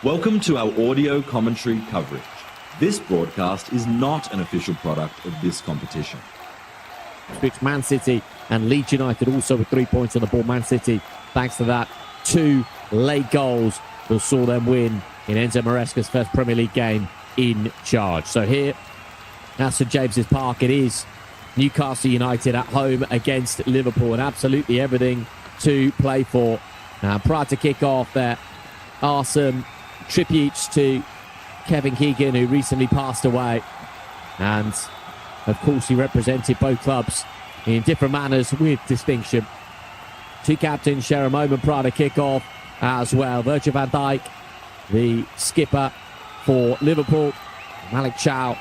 Welcome to our audio commentary coverage. This broadcast is not an official product of this competition. Which Man City and Leeds United also with 3 points on the board. Man City, thanks to that, 2 late goals that saw them win in Enzo Maresca's first Premier League game in charge. So here at St James's Park, it is Newcastle United at home against Liverpool, and absolutely everything to play for. Prior to kick-off, there are some tributes to Kevin Keegan, who recently passed away, and of course he represented both clubs in different manners with distinction. 2 captains share a moment prior to kick-off as well. Virgil van Dijk, the skipper for Liverpool, Malik Chow,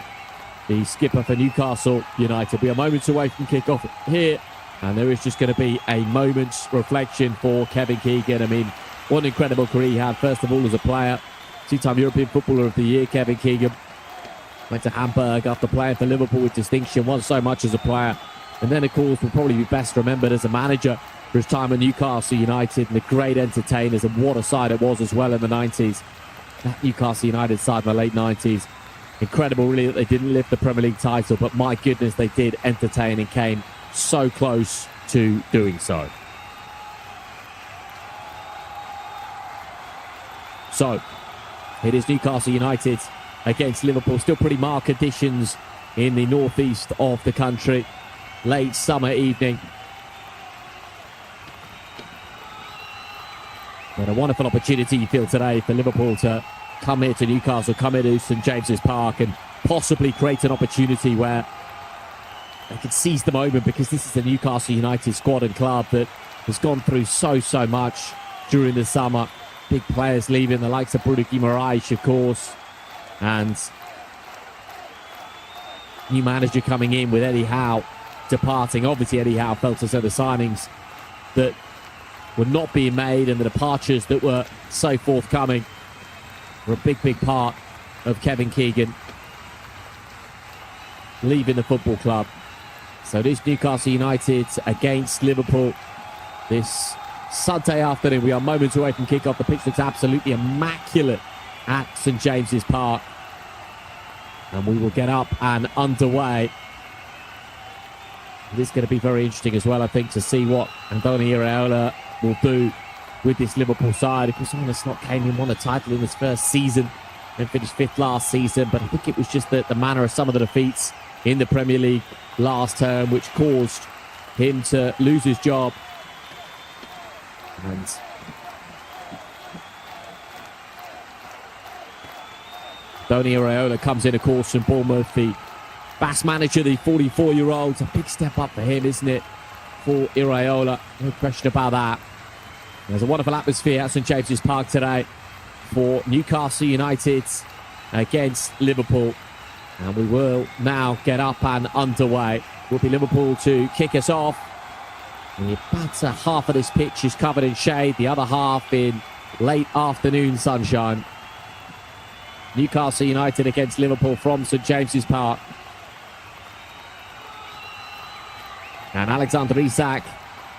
the skipper for Newcastle United. We are moments away from kick-off here, and there is just going to be a moment's reflection for Kevin Keegan. I mean, what an incredible career he had, first of all as a player. 2-time European Footballer of the Year, Kevin Keegan. Went to Hamburg after playing for Liverpool with distinction, won so much as a player. And then, of course, will probably be best remembered as a manager for his time at Newcastle United and the great entertainers, and what a side it was as well in the 90s. That Newcastle United side in the late 90s. Incredible, really, that they didn't lift the Premier League title, but my goodness, they did entertain and came so close to doing so. So, it is Newcastle United against Liverpool. Still pretty mild conditions in the northeast of the country. Late summer evening. But a wonderful opportunity you feel today for Liverpool to come here to Newcastle, come here to St James's Park, and possibly create an opportunity where they can seize the moment, because this is the Newcastle United squad and club that has gone through so much during the summer. Big players leaving, the likes of Bruno Guimaraes, of course, and new manager coming in with Eddie Howe departing. Obviously, Eddie Howe felt as though the signings that were not being made and the departures that were so forthcoming were a big part of Kevin Keegan leaving the football club. So it is Newcastle United against Liverpool this Sunday afternoon. We are moments away from kick-off. The pitch looks absolutely immaculate at St James's Park. And we will get up and underway. It is going to be very interesting as well, I think, to see what Andoni Iraola will do with this Liverpool side. Of course, Arne Slot came in, won a title in his first season and finished 5th last season. But I think it was just the manner of some of the defeats in the Premier League last term which caused him to lose his job. And Andoni Iraola comes in, of course, from Bournemouth, the Bass manager, the 44-year-old. It's a big step up for him, isn't it, for Iraola? No question about that. There's a wonderful atmosphere at St James's Park today for Newcastle United against Liverpool. And we will now get up and underway. It will be Liverpool to kick us off. About half of this pitch is covered in shade, the other half in late afternoon sunshine. Newcastle United against Liverpool from St James's Park. And Alexander Isak,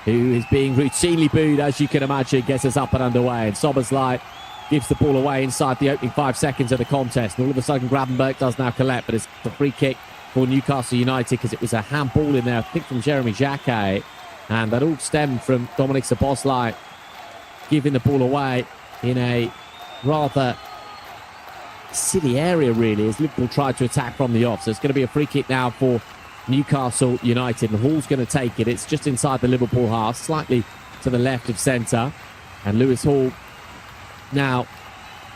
who is being routinely booed, as you can imagine, gets us up and underway. And Szoboszlai gives the ball away inside the opening 5 seconds of the contest. And all of a sudden, Gravenberch does now collect, but it's a free kick for Newcastle United because it was a handball in there, I think, from Jeremy Jacquet. And that all stemmed from Dominik Szoboszlai giving the ball away in a rather silly area, really, as Liverpool tried to attack from the off. So it's going to be a free kick now for Newcastle United, and Hall's going to take it. It's just inside the Liverpool half, slightly to the left of centre. And Lewis Hall now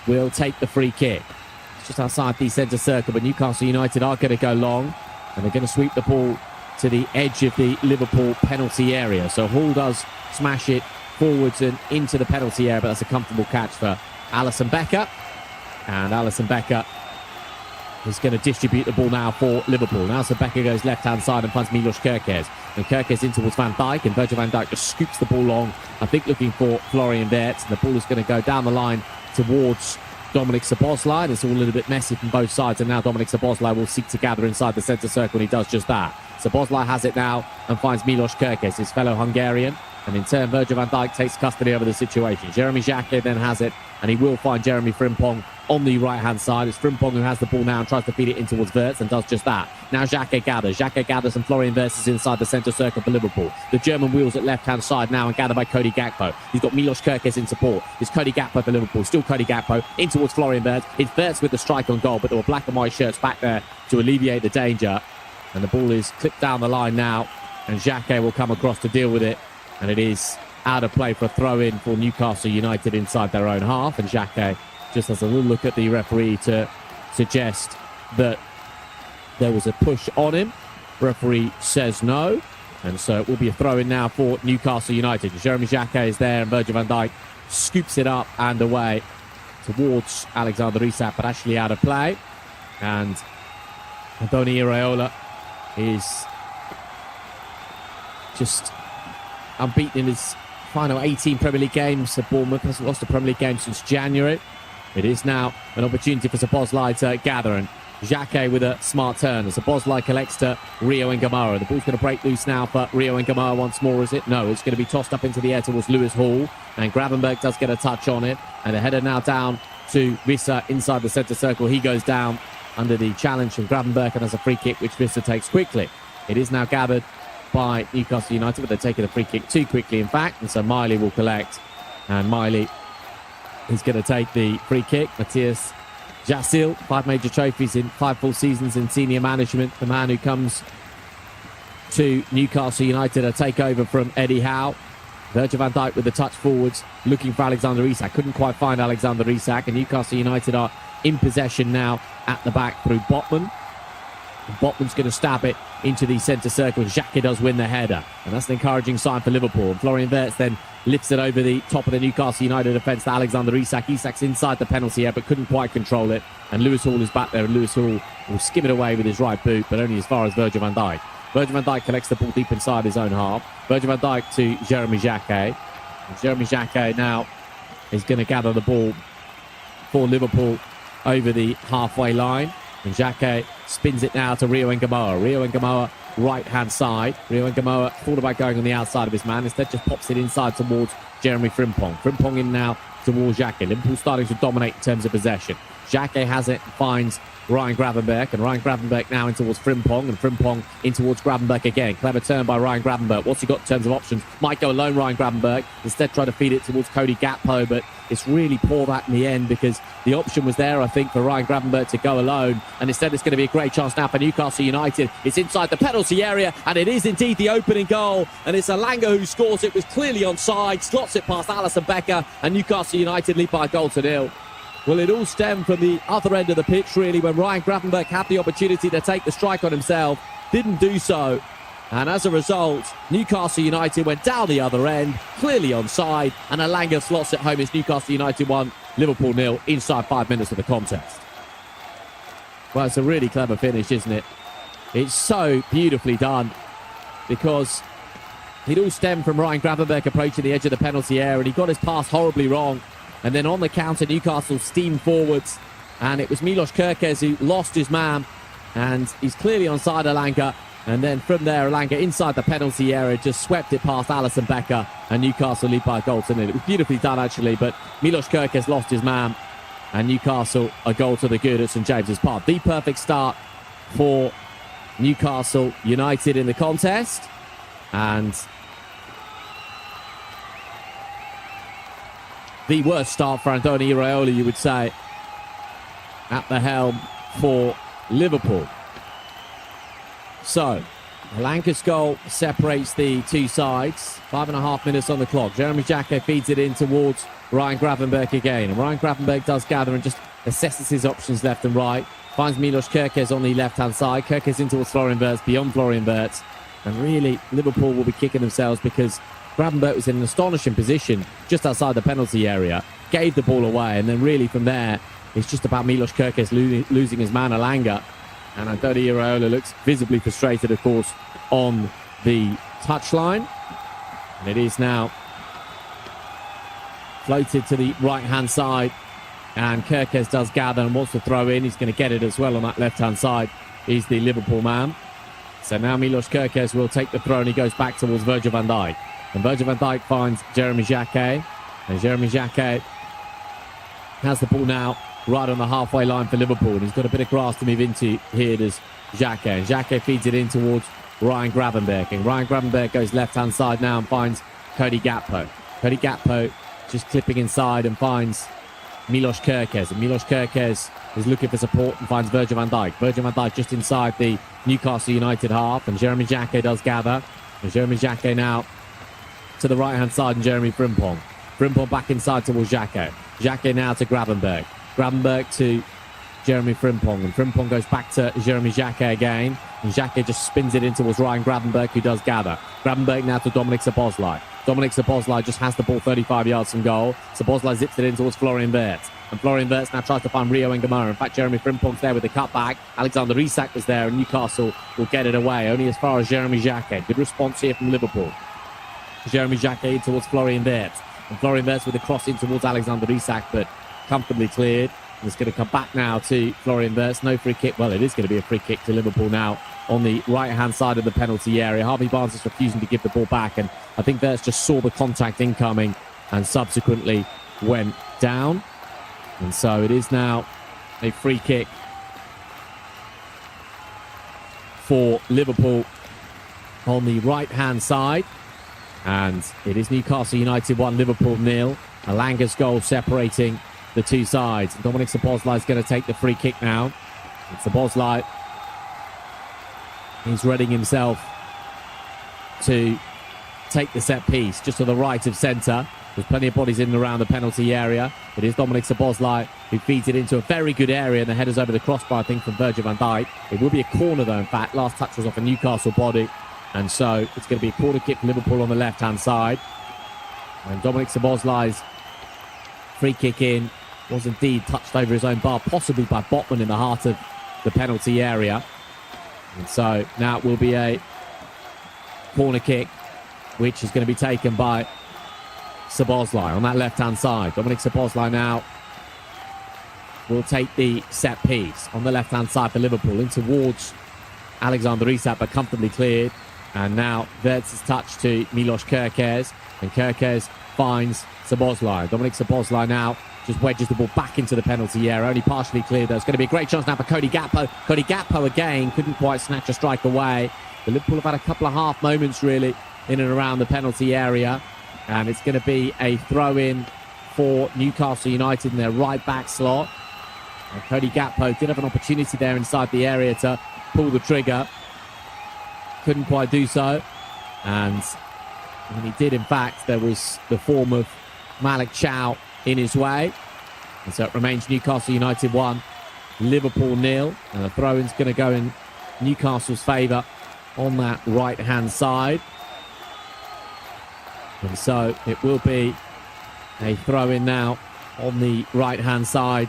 will take the free kick. It's just outside the centre circle, but Newcastle United are going to go long, and they're going to sweep the ball to the edge of the Liverpool penalty area. So Hall does smash it forwards and into the penalty area, but that's a comfortable catch for Alisson Becker. And Alisson Becker is going to distribute the ball now for Liverpool. Now Alisson Becker goes left-hand side and finds Milos Kerkez. And Kerkez in towards Van Dijk, and Virgil van Dijk just scoops the ball long, I think looking for Florian Wirtz. And the ball is going to go down the line towards Dominik Szoboszlai. It's all a little bit messy from both sides, and now Dominik Szoboszlai will seek to gather inside the centre circle, and he does just that. Szoboszlai has it now and finds Milos Kerkez, his fellow Hungarian. And in turn, Virgil van Dijk takes custody over the situation. Jeremy Xhaka then has it, and he will find Jeremy Frimpong on the right-hand side. It's Frimpong who has the ball now and tries to feed it in towards Wirtz and does just that. Now Xhaka gathers, and Florian Wirtz is inside the centre circle for Liverpool. The German wheels at left-hand side now and gathered by Cody Gakpo. He's got Milos Kerkez in support. It's Cody Gakpo for Liverpool. Still Cody Gakpo in towards Florian Wirtz. It's Wirtz with the strike on goal, but there were black and white shirts back there to alleviate the danger. And the ball is clipped down the line now, and Xhaka will come across to deal with it. And it is out of play for a throw-in for Newcastle United inside their own half. And Xhaka just has a little look at the referee to suggest that there was a push on him. Referee says no. And so it will be a throw-in now for Newcastle United. Jeremy Xhaka is there, and Virgil van Dijk scoops it up and away towards Alexander Isak, but actually out of play. And Andoni Iraola is just unbeaten in his final 18 Premier League games. Bournemouth hasn't lost a Premier League game since January. It is now an opportunity for Szoboszlai to gather, and Xhaka with a smart turn as Szoboszlai collects to Rio Ngamoura. The ball's going to break loose now for Rio Ngamoura once more, is it? No, it's going to be tossed up into the air towards Lewis Hall, and Gravenberch does get a touch on it, and the header now down to Visser inside the centre circle. He goes down under the challenge from Gravenberch and has a free kick which Visser takes quickly. It is now gathered by Newcastle United, but they're taking a free kick too quickly, in fact, and so Miley will collect, and Miley is going to take the free kick. Matthias Jasil, 5 major trophies in 5 full seasons in senior management, the man who comes to Newcastle United, a takeover from Eddie Howe. Virgil van Dijk with the touch forwards, looking for Alexander Isak, couldn't quite find Alexander Isak, and Newcastle United are in possession now at the back through Botman. Botman's going to stab it into the centre circle. Xhaka does win the header, and that's an encouraging sign for Liverpool. And Florian Wirtz then lifts it over the top of the Newcastle United defence to Alexander Isak. Isak's inside the penalty area but couldn't quite control it, and Lewis Hall is back there, and Lewis Hall will skim it away with his right boot, but only as far as Virgil van Dijk. Virgil van Dijk collects the ball deep inside his own half. Virgil van Dijk to Jeremy Xhaka. And Jeremy Xhaka now is going to gather the ball for Liverpool over the halfway line, and Xhaka spins it now to Rio Ngamoura. Rio Ngamoura, right-hand side. Rio Ngamoura thought about going on the outside of his man. Instead, just pops it inside towards Jeremy Frimpong. Frimpong in now towards Xhaka. Liverpool starting to dominate in terms of possession. Xhaka has it, finds Ryan Gravenberch, and Ryan Gravenberch now in towards Frimpong, and Frimpong in towards Gravenberch again. Clever turn by Ryan Gravenberch. What's he got in terms of options? Might go alone, Ryan Gravenberch. Instead, try to feed it towards Cody Gakpo, but it's really poor that in the end, because the option was there, I think, for Ryan Gravenberch to go alone, and instead it's going to be a great chance now for Newcastle United. It's inside the penalty area, and it is indeed the opening goal, and it's Alanga who scores. It was clearly onside, slots it past Alisson Becker, and Newcastle United lead by a goal to nil. Well, it all stemmed from the other end of the pitch, really, when Ryan Gravenberch had the opportunity to take the strike on himself, didn't do so. And as a result, Newcastle United went down the other end, clearly onside, and Alanga slots it home. It's Newcastle United 1, Liverpool 0, inside 5 minutes of the contest. Well, it's a really clever finish, isn't it? It's so beautifully done, because it all stemmed from Ryan Gravenberch approaching the edge of the penalty area, and he got his pass horribly wrong. And then on the counter, Newcastle steamed forwards, and it was Milos Kerkez who lost his man, and he's clearly onside Alanga. And then from there, Alanga inside the penalty area just swept it past Alisson Becker, and Newcastle lead by a goal to nil. It was beautifully done, actually, but Milos Kerkez lost his man, and Newcastle a goal to the good at St James's Park. The perfect start for Newcastle United in the contest, and the worst start for Andoni Iraola, you would say, at the helm for Liverpool. So, Alanga's goal separates the two sides. 5.5 minutes on the clock. Jeremy Xhaka feeds it in towards Ryan Gravenberch again. And Ryan Gravenberch does gather and just assesses his options left and right. Finds Milos Kerkez on the left-hand side. Kerkez in towards Florian Wirtz, beyond Florian Wirtz. And really, Liverpool will be kicking themselves, because Gravenberch was in an astonishing position just outside the penalty area, gave the ball away, and then really from there, it's just about Milos Kerkez losing his man Alanga. And Andoni Iraola looks visibly frustrated, of course, on the touchline. And it is now floated to the right-hand side, and Kerkez does gather and wants to throw in. He's going to get it as well on that left-hand side. He's the Liverpool man. So now Milos Kerkez will take the throw, and he goes back towards Virgil van Dijk. And Virgil van Dijk finds Jeremy Jacquet. And Jeremy Jacquet has the ball now right on the halfway line for Liverpool. And he's got a bit of grass to move into here. There's Jacquet. And Jacquet feeds it in towards Ryan Gravenberg. And Ryan Gravenberg goes left-hand side now and finds Cody Gakpo. Cody Gakpo just clipping inside and finds Milos Kerkez. And Milos Kerkez is looking for support and finds Virgil van Dijk. Virgil van Dijk just inside the Newcastle United half. And Jeremy Jacquet does gather. And Jeremy Jacquet now to the right-hand side and Jeremy Frimpong. Frimpong back inside towards Jacquet. Jacquet now to Gravenberg. Gravenberg to Jeremy Frimpong. And Frimpong goes back to Jeremy Jacquet again. And Jacquet just spins it in towards Ryan Gravenberg, who does gather. Gravenberg now to Dominic Szoboszlai. Dominic Szoboszlai just has the ball 35 yards from goal. Szoboszlai zips it in towards Florian Wirtz. And Florian Wirtz now tries to find Rio Ngamara. In fact, Jeremy Frimpong's there with the cutback. Alexander Isak was there, and Newcastle will get it away, only as far as Jeremy Jacquet. Good response here from Liverpool. Jeremy Jacquet towards Florian Wirtz. And Florian Wirtz with a cross in towards Alexander Isak, but comfortably cleared. And it's going to come back now to Florian Wirtz. No free kick. Well, it is going to be a free kick to Liverpool now on the right-hand side of the penalty area. Harvey Barnes is refusing to give the ball back, and I think Wirtz just saw the contact incoming and subsequently went down. And so it is now a free kick for Liverpool on the right-hand side. And it is Newcastle United 1, Liverpool 0. Alanga's goal separating the two sides. And Dominic Szoboszlai is going to take the free kick now. And Szoboszlai, he's readying himself to take the set piece just to the right of centre. There's plenty of bodies in and around the penalty area. It is Dominic Szoboszlai who feeds it into a very good area, and the header's over the crossbar, I think, from Virgil van Dijk. It will be a corner, though, in fact. Last touch was off a Newcastle body. And so it's going to be a corner kick for Liverpool on the left-hand side. And Dominic Szoboszlai's free kick in was indeed touched over his own bar, possibly by Botman in the heart of the penalty area. And so now it will be a corner kick, which is going to be taken by Szoboszlai on that left-hand side. Dominic Szoboszlai now will take the set piece on the left-hand side for Liverpool in towards Alexander Isak, but comfortably cleared. And now Wirtz's touch to Milos Kerkez, and Kerkez finds Szoboszlai. Dominic Szoboszlai now just wedges the ball back into the penalty area, only partially cleared though. It's going to be a great chance now for Cody Gakpo. Cody Gakpo again couldn't quite snatch a strike away. The Liverpool have had a couple of half moments really in and around the penalty area, and it's going to be a throw-in for Newcastle United in their right back slot. And Cody Gakpo did have an opportunity there inside the area to pull the trigger. Couldn't quite do so. And when he did, in fact, there was the form of Malik Chow in his way. And so it remains Newcastle United 1, Liverpool 0. And the throw-in's going to go in Newcastle's favour on that right-hand side. And so it will be a throw-in now on the right-hand side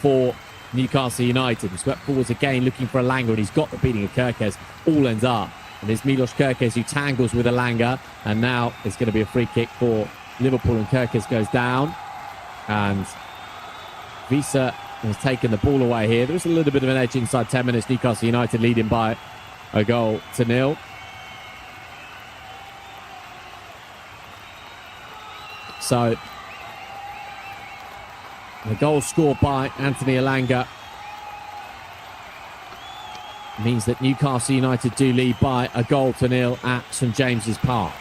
for Newcastle United. Swept forwards again looking for Alanga, and he's got the beating of Kerkez. All ends up. And there's Milos Kerkez who tangles with Alanga. And now it's going to be a free kick for Liverpool, and Kerkez goes down. And Visa has taken the ball away here. There was a little bit of an edge inside 10 minutes. Newcastle United leading by a goal to 0. So the goal scored by Anthony Alanga means that Newcastle United do lead by a goal to 0 at St James's Park.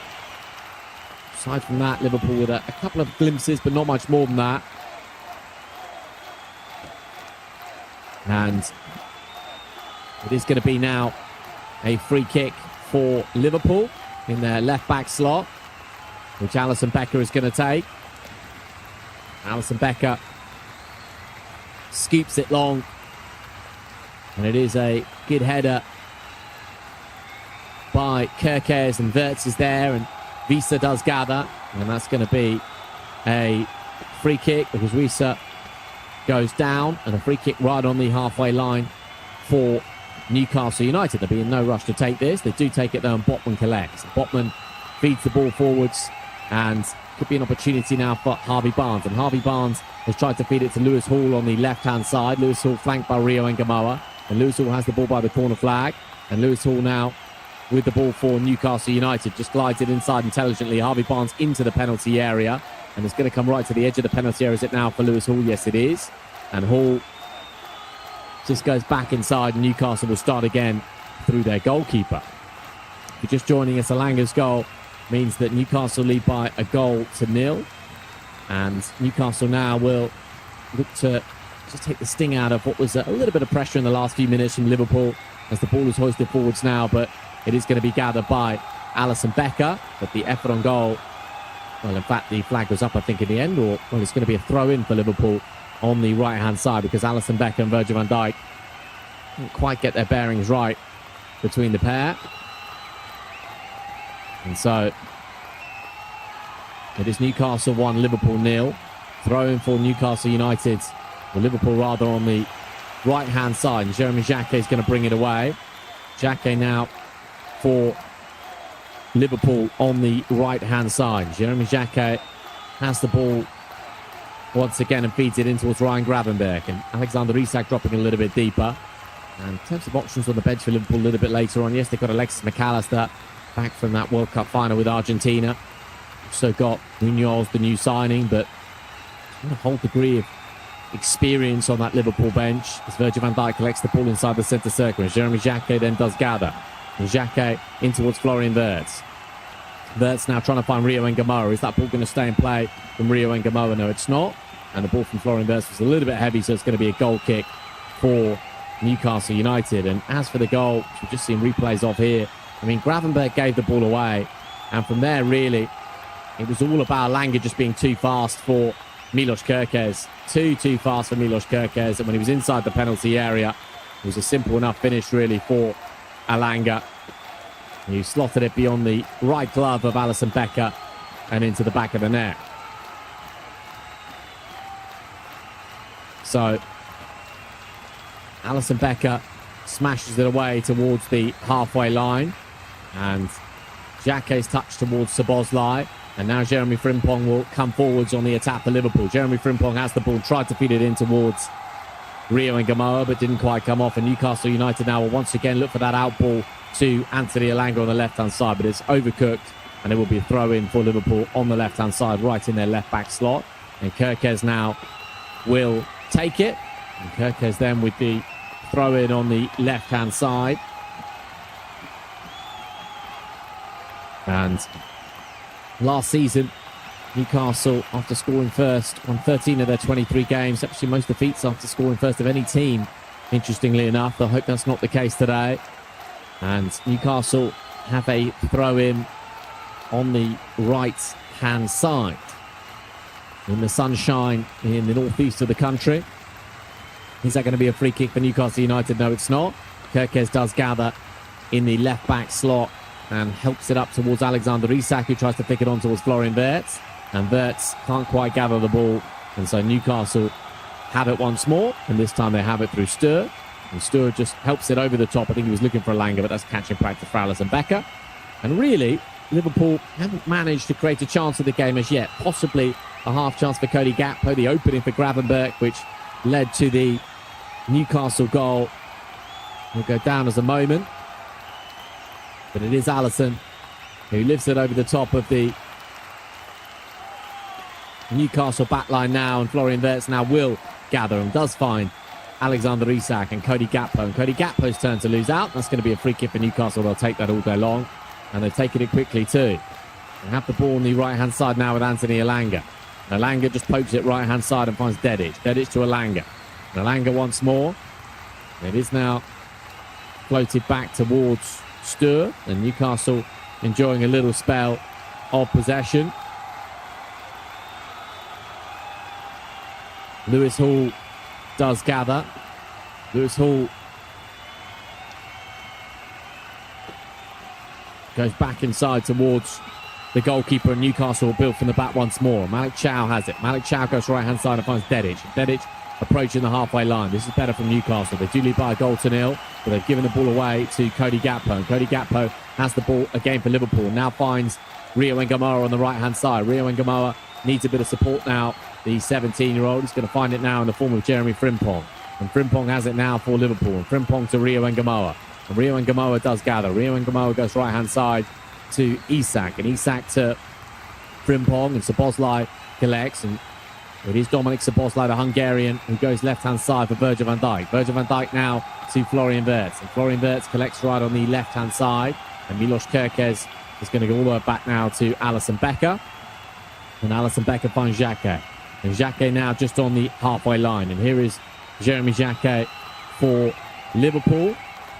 Aside from that, Liverpool with a couple of glimpses, but not much more than that. And it is going to be now a free kick for Liverpool in their left-back slot, which Alisson Becker is going to take. Alisson Becker scoops it long, and it is a good header by Kerkez, and Wirtz is there, and Visa does gather, and that's going to be a free kick because Visa goes down, and a free kick right on the halfway line for Newcastle United. They'll be in no rush to take this. They do take it though, and Botman collects. Botman feeds the ball forwards, and could be an opportunity now for Harvey Barnes. And Harvey Barnes has tried to feed it to Lewis Hall on the left-hand side. Lewis Hall flanked by Rio Ngamara. And Lewis Hall has the ball by the corner flag. And Lewis Hall now with the ball for Newcastle United. Just glides it inside intelligently. Harvey Barnes into the penalty area. And it's going to come right to the edge of the penalty area. Is it now for Lewis Hall? Yes, it is. And Hall just goes back inside. And Newcastle will start again through their goalkeeper. If you're just joining us, Alanga's goal means that Newcastle lead by 1-0. And Newcastle now will look to just take the sting out of what was a little bit of pressure in the last few minutes from Liverpool as the ball is hoisted forwards now. But it is going to be gathered by Alisson Becker. But the effort on goal, well, in fact, the flag was up, I think, in the end. Or, well, it's going to be a throw-in for Liverpool on the right-hand side because Alisson Becker and Virgil van Dijk didn't quite get their bearings right between the pair. And so it is Newcastle 1, Liverpool 0. Throw-in for Newcastle United, or Liverpool rather, on the right-hand side. And Jeremy Jacquet is going to bring it away. Jacquet now for Liverpool on the right-hand side. Jeremy Jacquet has the ball once again and feeds it in towards Ryan Gravenberch. And Alexander Isak dropping a little bit deeper. And in terms of options on the bench for Liverpool a little bit later on, yes, they've got Alexis McAllister back from that World Cup final with Argentina. Also got Munoz, the new signing, but a whole degree of experience on that Liverpool bench as Virgil van Dijk collects the ball inside the centre circle. And Jeremy Jacquet then does gather. And Jacquet in towards Florian Wirtz. Wirtz now trying to find Rio Ngamoa. Is that ball going to stay in play from Rio Ngamoa? No, it's not. And the ball from Florian Wirtz was a little bit heavy, so it's going to be a goal kick for Newcastle United. And as for the goal, which we've just seen replays of here, I mean, Gravenberch gave the ball away. And from there, really, it was all about Alanga just being too fast for Milos Kerkez. Too fast for Milos Kerkez. And when he was inside the penalty area, it was a simple enough finish, really, for Alanga. He slotted it beyond the right glove of Alisson Becker and into the back of the net. So Alisson Becker smashes it away towards the halfway line. And Jacquet's touch towards Szoboszlai. And now Jeremy Frimpong will come forwards on the attack for Liverpool. Jeremy Frimpong has the ball, tried to feed it in towards Rio Ngamoa, but didn't quite come off. And Newcastle United now will once again look for that out ball to Anthony Alanga on the left-hand side. But it's overcooked, and it will be a throw-in for Liverpool on the left-hand side, right in their left-back slot. And Kerkez now will take it. And Kerkez then with the throw-in on the left-hand side. And last season, Newcastle, after scoring first, won 13 of their 23 games. Actually, most defeats after scoring first of any team, interestingly enough. I hope that's not the case today. And Newcastle have a throw-in on the right-hand side. In the sunshine in the northeast of the country. Is that going to be a free kick for Newcastle United? No, it's not. Kerkez does gather in the left-back slot and helps it up towards Alexander Isak, who tries to pick it on towards Florian Wirtz. And Wirtz can't quite gather the ball. And so Newcastle have it once more. And this time they have it through Stur. And Stur just helps it over the top. I think he was looking for Alanga, but that's catching practice for Alisson Becker. And really, Liverpool haven't managed to create a chance of the game as yet. Possibly a half chance for Cody Gakpo, the opening for Gravenberch, which led to the Newcastle goal. Will go down as a moment. But it is Alisson who lifts it over the top of the Newcastle backline now. And Florian Wirtz now will gather and does find Alexander Isak and Cody Gakpo. And Cody Gakpo's turn to lose out. That's going to be a free kick for Newcastle. They'll take that all day long. And they've taken it quickly too. They have the ball on the right-hand side now with Anthony Alanga. Alanga just pokes it right-hand side and finds Dedic. Dedic to Alanga. And Alanga once more. It is now floated back towards Stur. And Newcastle enjoying a little spell of possession. Lewis Hall does gather. Lewis Hall goes back inside towards the goalkeeper, and Newcastle will build from the back once more. Malik Chow has it. Malik Chow goes right-hand side and finds Dedic. Dedic approaching the halfway line. This is better from Newcastle. They do lead by a goal to nil, but they've given the ball away to Cody Gakpo. And Cody Gakpo has the ball again for Liverpool. Now finds Rio Ngamoa on the right-hand side. Rio Ngamoa needs a bit of support now. The 17-year-old is going to find it now in the form of Jeremy Frimpong. And Frimpong has it now for Liverpool. And Frimpong to Rio Ngamoa. And Rio Ngamoa does gather. Rio Ngamoa goes right-hand side to Isak. And Isak to Frimpong. And Szoboszlai collects. And it is Dominik Szoboszlai, the Hungarian, who goes left-hand side for Virgil van Dijk. Virgil van Dijk now to Florian Wirtz. And Florian Wirtz collects right on the left-hand side. And Milos Kerkez is going to go all the way back now to Alisson Becker. And Alisson Becker finds Xhaka. And Xhaka now just on the halfway line. And here is Jeremy Xhaka for Liverpool.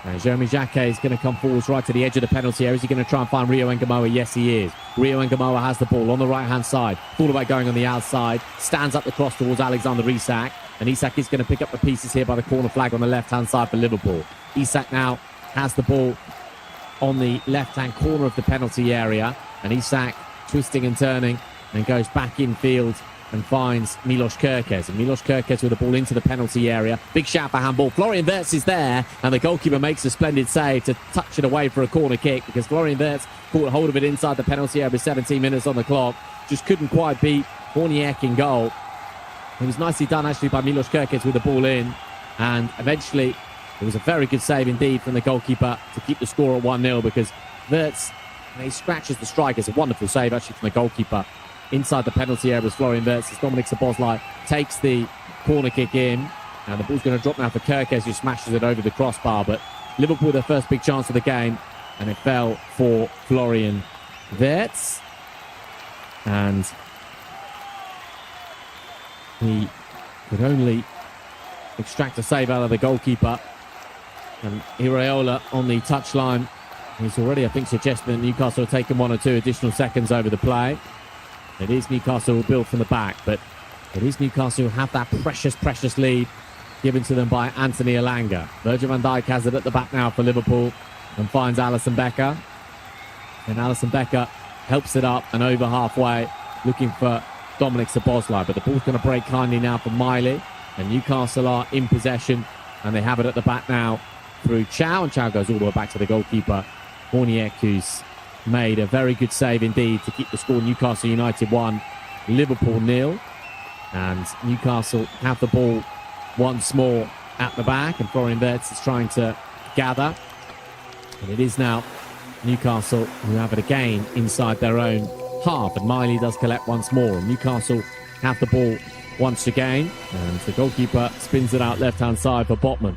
And Jeremy Xhaka is going to come forwards right to the edge of the penalty area. Is he going to try and find Rio Ngamoa? Yes, he is. Rio Ngamoa has the ball on the right-hand side. Thought about going on the outside. Stands up the cross towards Alexander Isak. And Isak is going to pick up the pieces here by the corner flag on the left-hand side for Liverpool. Isak now has the ball on the left-hand corner of the penalty area. And Isak twisting and turning and goes back in field and finds Milos Kerkez. And Milos Kerkez with the ball into the penalty area. Big shout for handball. Florian Wirtz is there, and the goalkeeper makes a splendid save to touch it away for a corner kick, because Florian Wirtz caught hold of it inside the penalty area with 17 minutes on the clock. Just couldn't quite beat Horniak in goal. It was nicely done actually by Milos Kerkez with the ball in, and eventually it was a very good save indeed from the goalkeeper to keep the score at 1-0, because Wirtz, he scratches the strike. It's a wonderful save actually from the goalkeeper. Inside the penalty area was Florian Wirtz. Dominik Szoboszlai takes the corner kick in, and the ball's going to drop now for Kerkez, who smashes it over the crossbar. But Liverpool their first big chance of the game, and it fell for Florian Wirtz. And he could only extract a save out of the goalkeeper. And Iraola on the touchline. He's already, I think, suggesting that Newcastle have taken 1 or 2 additional seconds over the play. It is Newcastle who build from the back, but it is Newcastle who have that precious lead given to them by Anthony Elanga. Virgil van Dijk has it at the back now for Liverpool and finds Alisson Becker. And Alisson Becker helps it up and over halfway, looking for Dominik Szoboszlai. But the ball's going to break kindly now for Miley. And Newcastle are in possession, and they have it at the back now through Chow. And Chow goes all the way back to the goalkeeper, Horniak, who's made a very good save indeed to keep the score. Newcastle United 1, Liverpool 0. And Newcastle have the ball once more at the back, and Florian Wirtz is trying to gather. And it is now Newcastle who have it again inside their own half, and Miley does collect once more. And Newcastle have the ball once again, and the goalkeeper spins it out left-hand side for Botman.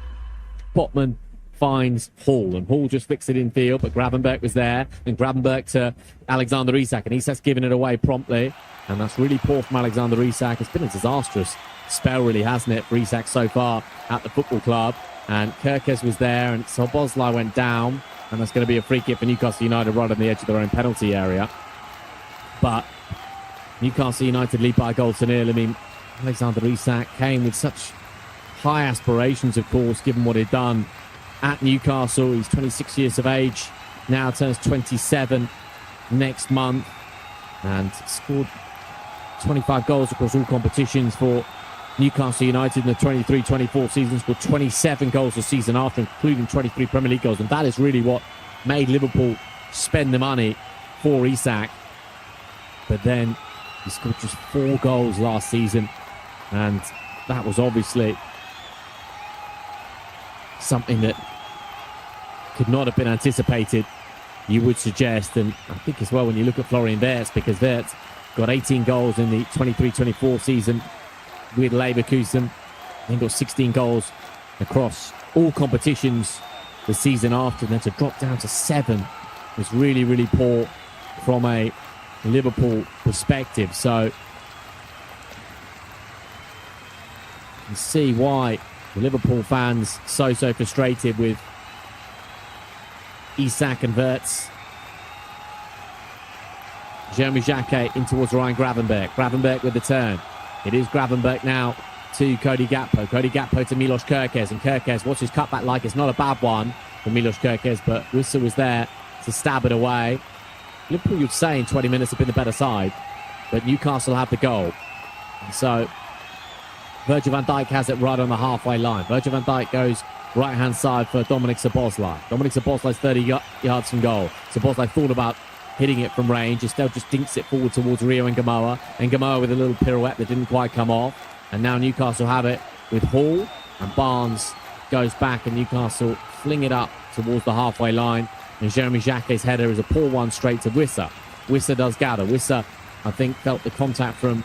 Botman finds Hall, and Hall just flicks it in field, but Gravenberch was there, and Gravenberch to Alexander Isak, and Isak's giving it away promptly, and that's really poor from Alexander Isak. It's been a disastrous spell, really, hasn't it, for Isak so far at the football club. And Kerkez was there, and Szoboszlai went down, and that's going to be a free kick for Newcastle United right on the edge of their own penalty area. But Newcastle United lead by a goal to 0. I mean, Alexander Isak came with such high aspirations, of course, given what he'd done at Newcastle. He's 26 years of age, now turns 27 next month, and scored 25 goals across all competitions for Newcastle United in the 23-24 season. Scored 27 goals the season after, including 23 Premier League goals, and that is really what made Liverpool spend the money for Isak. But then he scored just 4 goals last season, and that was obviously something that could not have been anticipated, you would suggest. And I think as well, when you look at Florian Wirtz, because Wirtz got 18 goals in the 23-24 season with Leverkusen, then got 16 goals across all competitions the season after, and then to drop down to 7 was really, really poor from a Liverpool perspective. So you can see why the Liverpool fans so frustrated with Isak and Wirtz. Jeremy Xhaka in towards Ryan Gravenberch. Gravenberch with the turn. It is Gravenberch now to Cody Gakpo. Cody Gakpo to Milos Kerkez. And Kerkez, what's his cutback like? It's not a bad one for Milos Kerkez, but Wissa was there to stab it away. Liverpool, you'd say, in 20 minutes have been the better side, but Newcastle have the goal. And so Virgil van Dijk has it right on the halfway line. Virgil van Dijk goes right-hand side for Dominik Szoboszlai. Dominik Szoboszlai's 30 yards from goal. Szoboszlai thought about hitting it from range. Instead just dinks it forward towards Rio Ngamoa. And Ngamoa with a little pirouette that didn't quite come off. And now Newcastle have it with Hall. And Barnes goes back, and Newcastle fling it up towards the halfway line. And Jeremy Jacquet's header is a poor one straight to Wissa. Wissa does gather. Wissa, I think, felt the contact from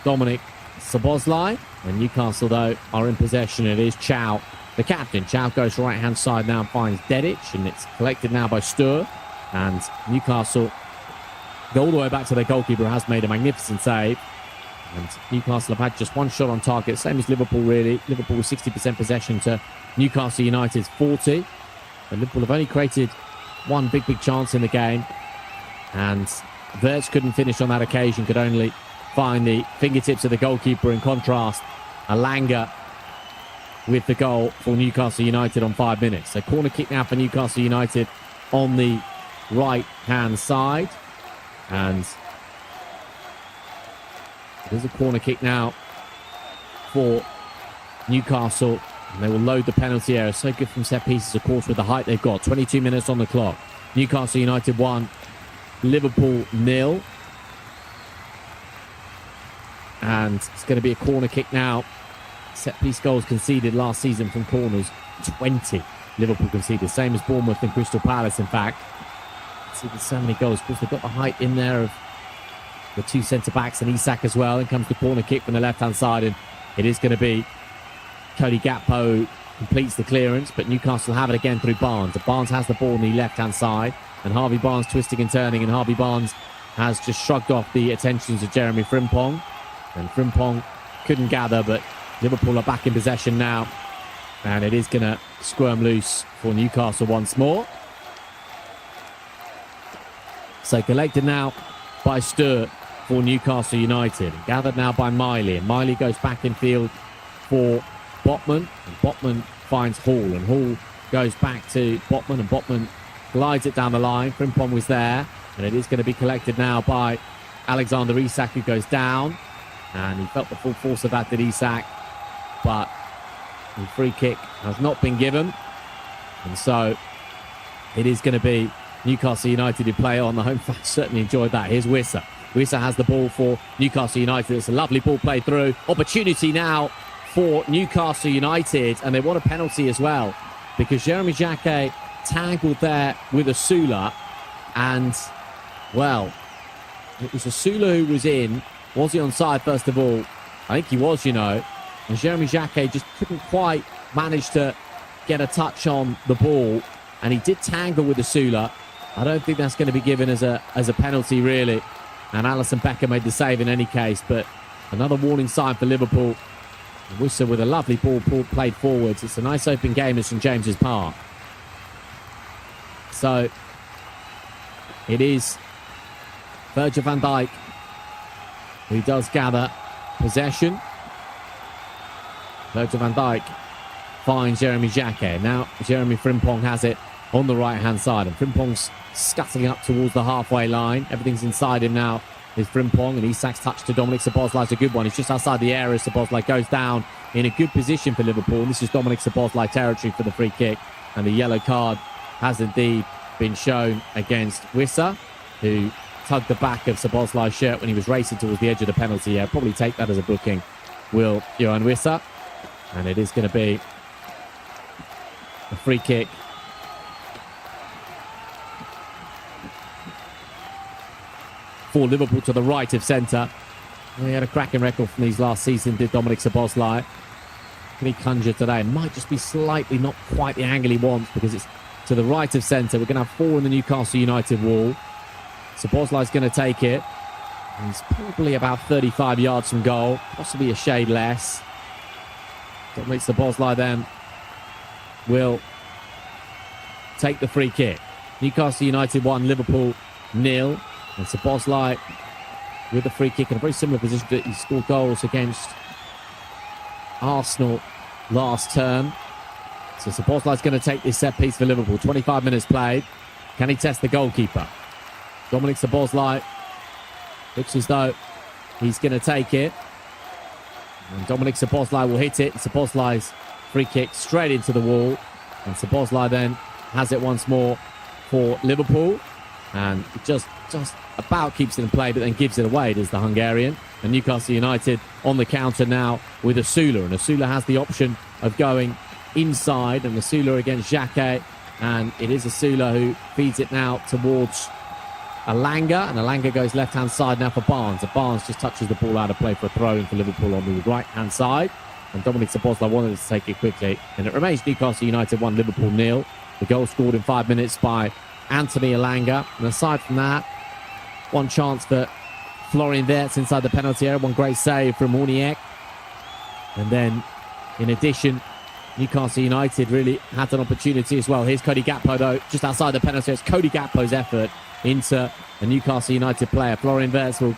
Dominic Szoboszlai. And Newcastle, though, are in possession. It is Chow, the captain. Chow goes right-hand side now and finds Dedic, and it's collected now by Stur. And Newcastle go all the way back to their goalkeeper, who has made a magnificent save. And Newcastle have had just one shot on target, same as Liverpool, really. Liverpool with 60% possession to Newcastle United's 40. But Liverpool have only created one big chance in the game. And Wirtz couldn't finish on that occasion, could only find the fingertips of the goalkeeper. In contrast, Alanga with the goal for Newcastle United on 5 minutes. So corner kick now for Newcastle United on the right-hand side. And there's a corner kick now for Newcastle. And they will load the penalty area. So good from set pieces, of course, with the height they've got. 22 minutes on the clock. Newcastle United 1, Liverpool 0. And it's going to be a corner kick now. Set-piece goals conceded last season from corners, 20 Liverpool conceded. Same as Bournemouth and Crystal Palace, in fact. Conceded so many goals. Of course, they've got the height in there of the two centre-backs and Isak as well. In comes the corner kick from the left-hand side, and it is going to be Cody Gakpo completes the clearance, but Newcastle have it again through Barnes. Barnes has the ball on the left-hand side, and Harvey Barnes twisting and turning, and Harvey Barnes has just shrugged off the attentions of Jeremy Frimpong. And Frimpong couldn't gather, but Liverpool are back in possession now. And it is going to squirm loose for Newcastle once more. So collected now by Stur for Newcastle United. Gathered now by Miley. And Miley goes back in field for Botman. And Botman finds Hall. And Hall goes back to Botman. And Botman glides it down the line. Frimpong was there. And it is going to be collected now by Alexander Isak, who goes down. And he felt the full force of that, did Isak. But the free kick has not been given. And so it is going to be Newcastle United who play on. The home fans certainly enjoyed that. Here's Wissa. Wissa has the ball for Newcastle United. It's a lovely ball played through. Opportunity now for Newcastle United. And they want a penalty as well, because Jeremy Jacquet tangled there with Asula. And, well, it was Asula who was in. Was he onside, first of all? I think he was, you know. And Jeremy Jacquet just couldn't quite manage to get a touch on the ball. And he did tangle with Asula. I don't think that's going to be given as a penalty, really. And Alisson Becker made the save in any case. But another warning sign for Liverpool. Wissa with a lovely ball played forwards. It's a nice open game at St James's Park. So it is Virgil van Dijk who does gather possession. Virgil van Dijk finds Jeremy Jacquet. Now Jeremy Frimpong has it on the right-hand side. And Frimpong's scuttling up towards the halfway line. Everything's inside him now is Frimpong. And Isak's touch to Dominic Szoboszlai is a good one. He's just outside the area. Szoboszlai goes down in a good position for Liverpool. And this is Dominic Szoboszlai territory for the free kick. And the yellow card has indeed been shown against Wissa, who tugged the back of Szoboszlai's shirt when he was racing towards the edge of the penalty area. Probably take that as a booking, will Yoane Wissa. And it is going to be a free kick for Liverpool to the right of centre. He had a cracking record from these last season, did Dominic Szoboszlai. Can he conjure today? It might just be slightly not quite the angle he wants, because it's to the right of centre. We're going to have 4 in the Newcastle United wall. Szoboszlai's going to take it. He's probably about 35 yards from goal, possibly a shade less. Dominic Szoboszlai then will take the free kick. Newcastle United 1, Liverpool 0. And Szoboszlai with the free kick in a very similar position that he scored goals against Arsenal last term. So Szoboszlai's going to take this set piece for Liverpool. 25 minutes played. Can he test the goalkeeper? Dominic Szoboszlai looks as though he's going to take it. And Dominic Szoboszlai will hit it. Szoboszlai's free kick straight into the wall. And Szoboszlai then has it once more for Liverpool. And it just about keeps it in play, but then gives it away, does the Hungarian. And Newcastle United on the counter now with Asula. And Asula has the option of going inside. And Asula against Jacquet And it is Asula who feeds it now towards Alanga. And Alanga goes left-hand side now for Barnes. And Barnes just touches the ball out of play for a throw-in for Liverpool on the right-hand side. And Dominic Szoboszlai wanted to take it quickly. And it remains Newcastle United 1, Liverpool 0. The goal scored in 5 minutes by Anthony Alanga. And aside from that, one chance for Florian Wirtz inside the penalty area. One great save from Orniek. And then, in addition, Newcastle United really had an opportunity as well. Here's Cody Gakpo, though, just outside the penalty. It's Cody Gakpo's effort into a Newcastle United player. Florian Wirtz will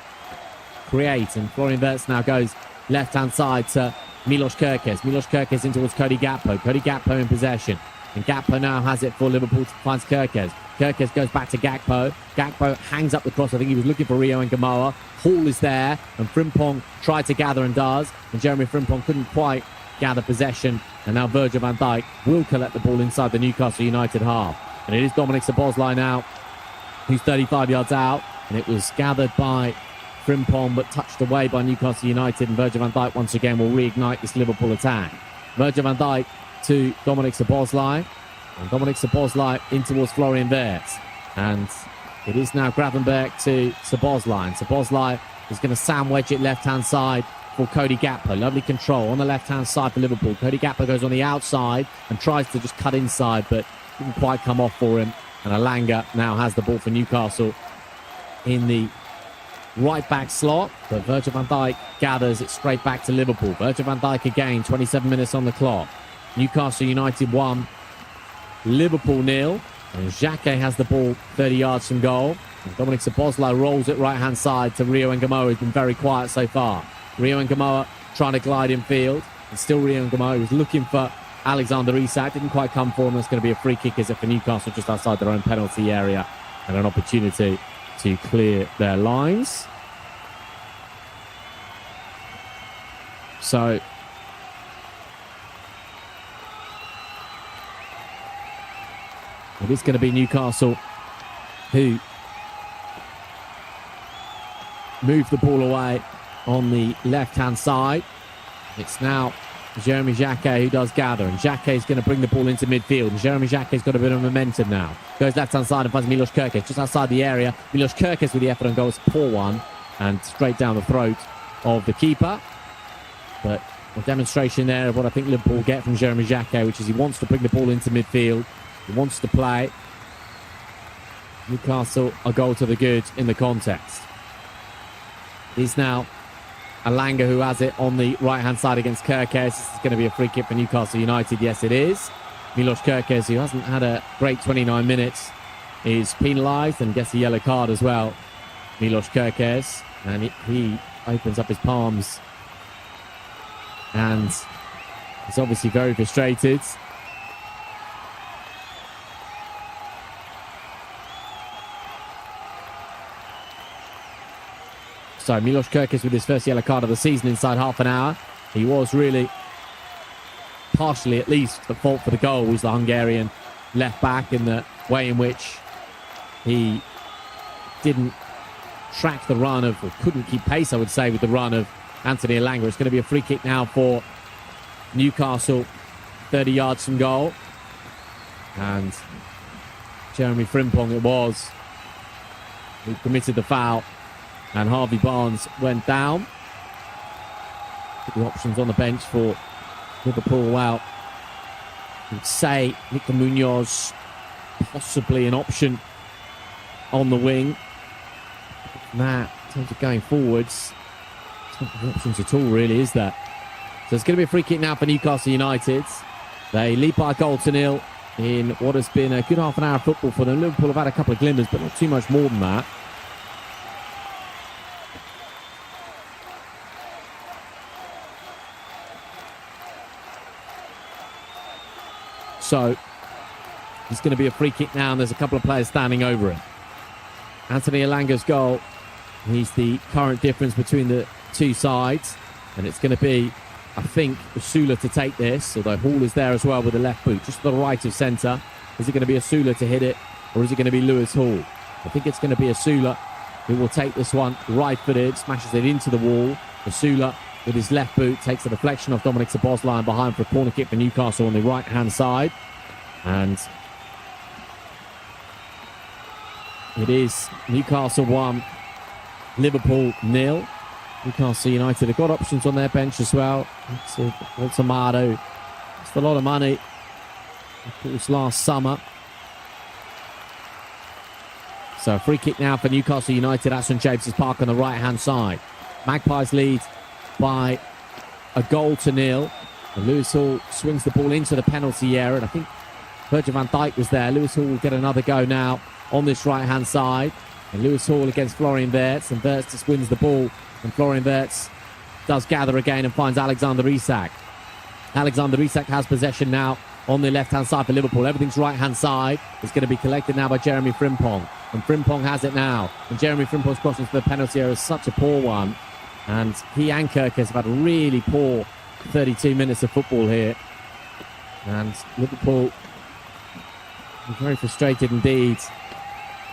create, and Florian Wirtz now goes left-hand side to Milos Kerkez. Milos Kerkez in towards Cody Gakpo. Cody Gakpo in possession. And Gakpo now has it for Liverpool, finds Kerkez. Kerkez goes back to Gakpo. Gakpo hangs up the cross. I think he was looking for Rio and Gamoa. Hall is there, and Frimpong tried to gather and does. And Jeremy Frimpong couldn't quite gather possession. And now Virgil van Dijk will collect the ball inside the Newcastle United half. And it is Dominic Szoboszlai now, who's 35 yards out. And it was gathered by Frimpong, but touched away by Newcastle United. And Virgil van Dijk once again will reignite this Liverpool attack. Virgil van Dijk to Dominic Szoboszlai. And Dominic Szoboszlai in towards Florian Wirtz. And it is now Gravenberg to Szoboszlai. And Szoboszlai is going to sandwich it left-hand side for Cody Gakpo. Lovely control on the left-hand side for Liverpool. Cody Gakpo goes on the outside and tries to just cut inside, but didn't quite come off for him. And Alanga now has the ball for Newcastle in the right-back slot. But Virgil van Dijk gathers it straight back to Liverpool. Virgil van Dijk again, 27 minutes on the clock. Newcastle United 1, Liverpool 0. And Xhaka has the ball 30 yards from goal. And Dominic Szoboszlai rolls it right-hand side to Rio Ngamoa, who's been very quiet so far. Rio Ngamoa trying to glide in field. And still Rio Ngamoa was looking for Alexander Isak. Didn't quite come for him. There's going to be a free kick, is it, for Newcastle just outside their own penalty area. And an opportunity to clear their lines. So it is going to be Newcastle who move the ball away on the left-hand side. It's now Jeremy Xhaka who does gather, and Xhaka is going to bring the ball into midfield. And Jeremy Xhaka's got a bit of momentum now. Goes left-hand side and finds Milos Kerkez just outside the area. Milos Kerkez with the effort and goal. It's a poor one, and straight down the throat of the keeper. But a demonstration there of what I think Liverpool get from Jeremy Xhaka, which is he wants to bring the ball into midfield. He wants to play. Newcastle a goal to the good in the contest. It is now Alanga who has it on the right-hand side against Kerkez. This is going to be a free kick for Newcastle United. Yes, it is. Milos Kerkez, who hasn't had a great 29 minutes, is penalised and gets a yellow card as well. Milos Kerkez. And he opens up his palms. And he's obviously very frustrated. So Milos Kerkez with his first yellow card of the season inside half an hour. He was really, partially at least, at fault for the goal. Was the Hungarian left back in the way in which he didn't track the run of, or couldn't keep pace, I would say, with the run of Anthony Alanga. It's going to be a free kick now for Newcastle, 30 yards from goal. And Jeremy Frimpong it was who committed the foul. And Harvey Barnes went down. The options on the bench for Liverpool, well, you'd say Nico Munoz, possibly an option on the wing. That, in terms of going forwards, it's not the options at all, really, is there? So it's going to be a free kick now for Newcastle United. They lead by a goal to nil in what has been a good half an hour of football for them. Liverpool have had a couple of glimmers, but not too much more than that. So it's going to be a free kick now, and there's a couple of players standing over it. Anthony Alanga's goal, he's the current difference between the two sides, and it's going to be, I think, Asula to take this, although Hall is there as well with the left boot, just to the right of centre. Is it going to be Asula to hit it, or is it going to be Lewis Hall? I think it's going to be Asula who will take this one right-footed, smashes it into the wall. Asula with his left boot takes the deflection off Dominic Szoboszlai behind for a corner kick for Newcastle on the right-hand side. And it is Newcastle 1, Liverpool 0. Newcastle United have got options on their bench as well. It's Amado. It's a lot of money. Of course, last summer. So a free kick now for Newcastle United at St James's Park on the right-hand side. Magpies lead by a 1-0. And Lewis Hall swings the ball into the penalty area. And I think Virgil van Dijk was there. Lewis Hall will get another go now on this right-hand side. And Lewis Hall against Florian Wirtz. And Wirtz just wins the ball. And Florian Wirtz does gather again and finds Alexander Isak. Alexander Isak has possession now on the left-hand side for Liverpool. Everything's right-hand side. It's going to be collected now by Jeremy Frimpong. And Frimpong has it now. And Jeremy Frimpong's crossing to the penalty area is such a poor one. And he and Kirkes have had a really poor 32 minutes of football here. And Liverpool are very frustrated indeed.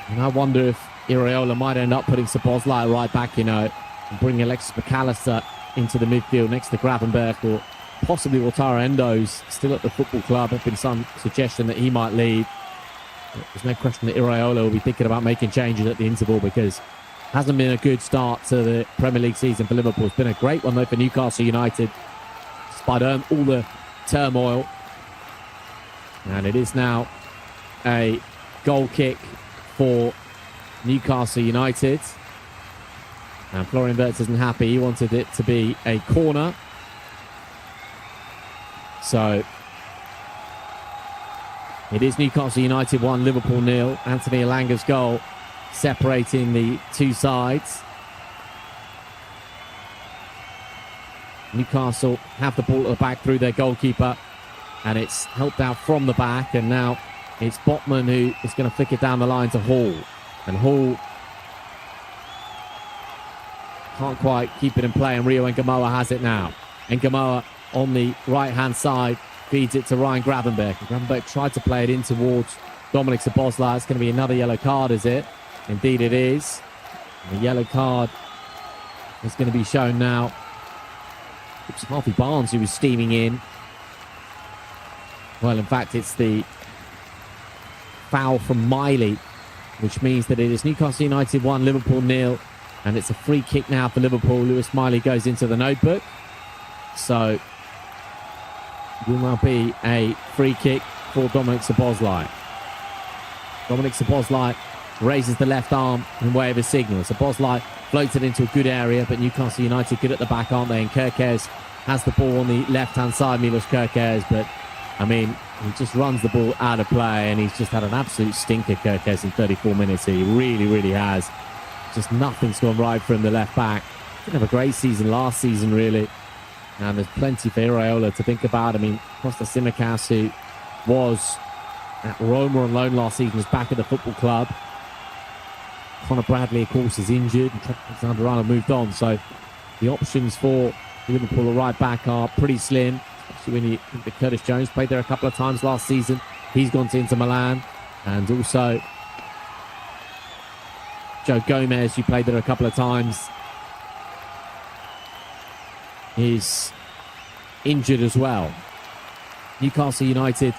And I wonder if Iraola might end up putting Szoboszlai right back, and bring Alexis McAllister into the midfield next to Gravenberch, or possibly Wataru Endo's still at the football club. There's been some suggestion that he might leave. There's no question that Iraola will be thinking about making changes at the interval, because it hasn't been a good start to the Premier League season for Liverpool. It's been a great one though for Newcastle United, despite all the turmoil. And it is now a goal kick for Newcastle United. And Florian Wirtz isn't happy. He wanted it to be a corner. So it is Newcastle United 1, Liverpool 0. Anthony Elanga's goal separating the two sides. Newcastle have the ball at the back through their goalkeeper, and it's helped out from the back, and now it's Botman who is going to flick it down the line to Hall. And Hall can't quite keep it in play, and Rio Ngamoa has it now. Ngamoa on the right-hand side feeds it to Ryan Gravenberch. Gravenberch tried to play it in towards Dominic Szoboszlai. It's going to be another yellow card, is it? Indeed it is. And the yellow card is going to be shown now. It's Harvey Barnes who was steaming in. Well, in fact, it's the foul from Miley, which means that it is Newcastle United 1, Liverpool 0. And it's a free kick now for Liverpool. Lewis Miley goes into the notebook. So it will now be a free kick for Dominic Szoboszlai. Dominic Szoboszlai raises the left arm in way of a signal. Szoboszlai floats it into a good area, but Newcastle United good at the back, aren't they? And Kirkes has the ball on the left-hand side, Milos Kirkes, but I mean, he just runs the ball out of play, and he's just had an absolute stinker, Kirkes, in 34 minutes. He really, really has. Just nothing's gone right from the left back. Didn't have a great season last season, really. And there's plenty for Iraola to think about. I mean, Costa Tsimikas, who was at Roma on loan last season, is back at the football club. Conor Bradley, of course, is injured. And Trent Alexander-Arnold moved on. So the options for Liverpool right back are pretty slim. Especially when you think that Curtis Jones played there a couple of times last season. He's gone to Inter Milan. And also Joe Gomez, who played there a couple of times, is injured as well. Newcastle United